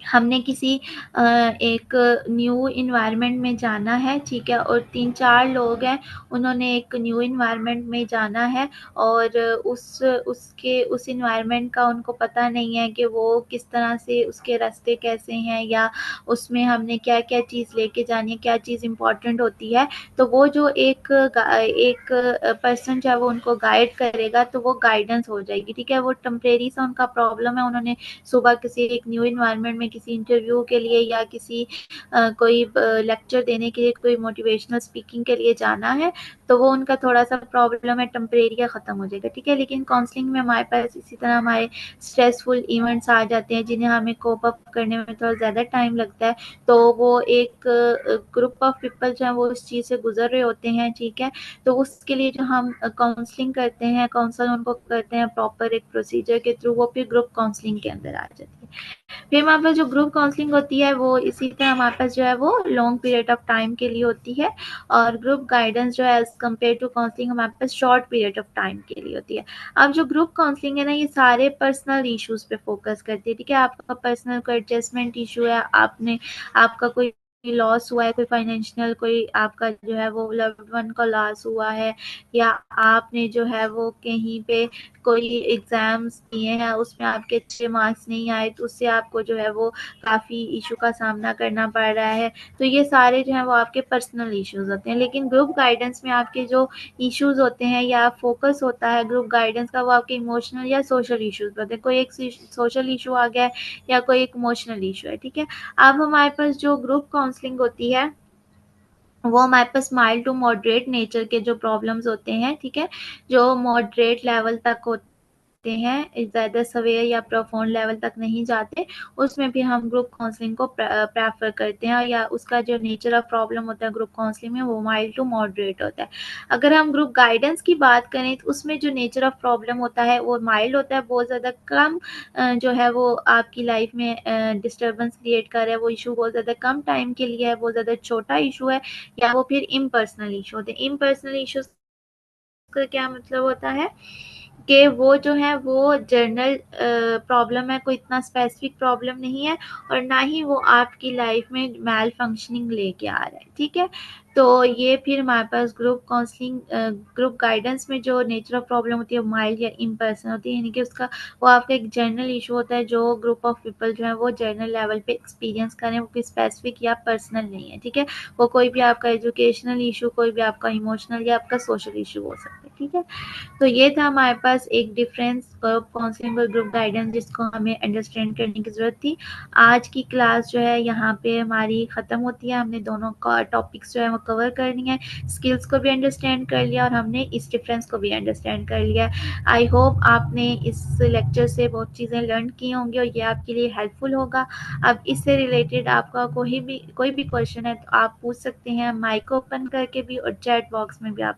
A: हमने किसी एक न्यू इन्वायरमेंट में जाना है, ठीक है, और 3-4 लोग हैं, उन्होंने एक न्यू इन्वायरमेंट में जाना है और उस इन्वायरमेंट का उनको पता नहीं है कि वो किस तरह से, उसके रास्ते कैसे हैं, या उसमें हमने क्या-क्या चीज़ लेके जानी है, क्या चीज़ इम्पोर्टेंट होती है। तो वो जो एक पर्सन जो है वो उनको गाइड करेगा, तो वो गाइडेंस हो जाएगी। ठीक है, वो टेम्परेरी सा उनका प्रॉब्लम है, उन्होंने सुबह किसी एक न्यू इन्वायरमेंट में किसी इंटरव्यू के लिए या किसी कोई लेक्चर देने के लिए, कोई मोटिवेशनल स्पीकिंग के लिए जाना है, तो वो उनका थोड़ा सा प्रॉब्लम है, टेम्परेरी का ख़त्म हो जाएगा। ठीक है, लेकिन काउंसलिंग में हमारे पास इसी तरह हमारे स्ट्रेसफुल इवेंट्स आ जाते हैं जिन्हें हमें कोप अप करने में थोड़ा ज़्यादा टाइम लगता है, तो वो एक ग्रुप ऑफ पीपल जो है वो उस चीज़ से गुजर रहे होते हैं। ठीक है, तो उसके लिए जो हम काउंसलिंग करते हैं, काउंसल उनको करते हैं प्रॉपर एक प्रोसीजर के थ्रू, वो फिर ग्रुप काउंसलिंग के अंदर आ जाती है। फिर हमारे पास जो ग्रुप काउंसलिंग होती है वो इसी तरह हमारे पास जो है वो लॉन्ग पीरियड ऑफ टाइम के लिए होती है, और ग्रुप गाइडेंस जो है एज कम्पेयर टू काउंसलिंग हमारे पास शॉर्ट पीरियड ऑफ टाइम के लिए होती है। अब जो ग्रुप काउंसलिंग है ना, ये सारे पर्सनल इश्यूज पे फोकस करती है। ठीक है, आपका पर्सनल कोई एडजस्टमेंट इशू है, आपका कोई लॉस हुआ है, कोई फाइनेंशियल, कोई आपका जो है वो लव्ड वन का लॉस हुआ है, या आपने जो है वो कहीं पे कोई एग्जाम्स दिए हैं उसमें आपके अच्छे मार्क्स नहीं आए, तो उससे आपको जो है वो काफ़ी इशू का सामना करना पड़ रहा है। तो ये सारे जो हैं वो आपके पर्सनल इश्यूज होते हैं। लेकिन ग्रुप गाइडेंस में आपके जो इश्यूज होते हैं या फोकस होता है ग्रुप गाइडेंस का, वो आपके इमोशनल या सोशल इश्यूज होते हैं। कोई एक सोशल इशू आ गया है या कोई एक इमोशनल इशू है। ठीक है, अब हमारे पास जो ग्रुप काउंसलिंग होती है वो हमारे पास माइल्ड टू मॉडरेट नेचर के जो प्रॉब्लम्स होते हैं, ठीक है, जो मॉडरेट लेवल तक होते हैं, ज़्यादा सवेयर या प्रोफाउंड लेवल तक नहीं जाते, उसमें भी हम ग्रुप काउंसलिंग को प्रेफर करते हैं, या उसका जो नेचर ऑफ प्रॉब्लम होता है ग्रुप काउंसलिंग में वो माइल्ड टू मॉडरेट होता है। अगर हम ग्रुप गाइडेंस की बात करें तो उसमें जो नेचर ऑफ प्रॉब्लम होता है वो माइल्ड होता है, बहुत ज़्यादा कम जो है वो आपकी लाइफ में डिस्टर्बेंस क्रिएट कर रहा है, वो इशू बहुत ज़्यादा कम टाइम के लिए है, बहुत ज़्यादा छोटा इशू है, या वो फिर इम्पर्सनल इशू होते हैं। इम्पर्सनल इशूज का क्या मतलब होता है कि वो जो है वो जनरल प्रॉब्लम है, कोई इतना स्पेसिफिक प्रॉब्लम नहीं है, और ना ही वो आपकी लाइफ में मैल फंक्शनिंग लेके आ रहा है। ठीक है, तो ये फिर हमारे पास ग्रुप काउंसलिंग ग्रुप गाइडेंस में जो नेचर ऑफ प्रॉब्लम होती है माइल्ड या इम्पर्सनल होती है, यानी कि उसका वो आपका एक जनरल इशू होता है जो ग्रुप ऑफ पीपल जो है वो जनरल लेवल पे एक्सपीरियंस करें, वो कोई स्पेसिफिक या पर्सनल नहीं है। ठीक है, वो कोई भी आपका एजुकेशनल इशू, कोई भी आपका इमोशनल या आपका सोशल इशू हो सकता है। ठीक है, तो ये था हमारे पास एक डिफरेंस ग्रुप काउंसलिंग और ग्रुप गाइडेंस, जिसको हमें अंडरस्टैंड करने की ज़रूरत थी। आज की क्लास जो है यहाँ पे हमारी ख़त्म होती है। हमने दोनों का टॉपिक्स जो है वो कवर करनी है, स्किल्स को भी अंडरस्टैंड कर लिया और हमने इस डिफरेंस को भी अंडरस्टैंड कर लिया। आई होप आपने इस लेक्चर से बहुत चीज़ें लर्न की होंगी और ये आपके लिए हेल्पफुल होगा। अब इससे रिलेटेड आपका कोई भी क्वेश्चन है तो आप पूछ सकते हैं, माइक ओपन करके भी और चैट बॉक्स में भी आप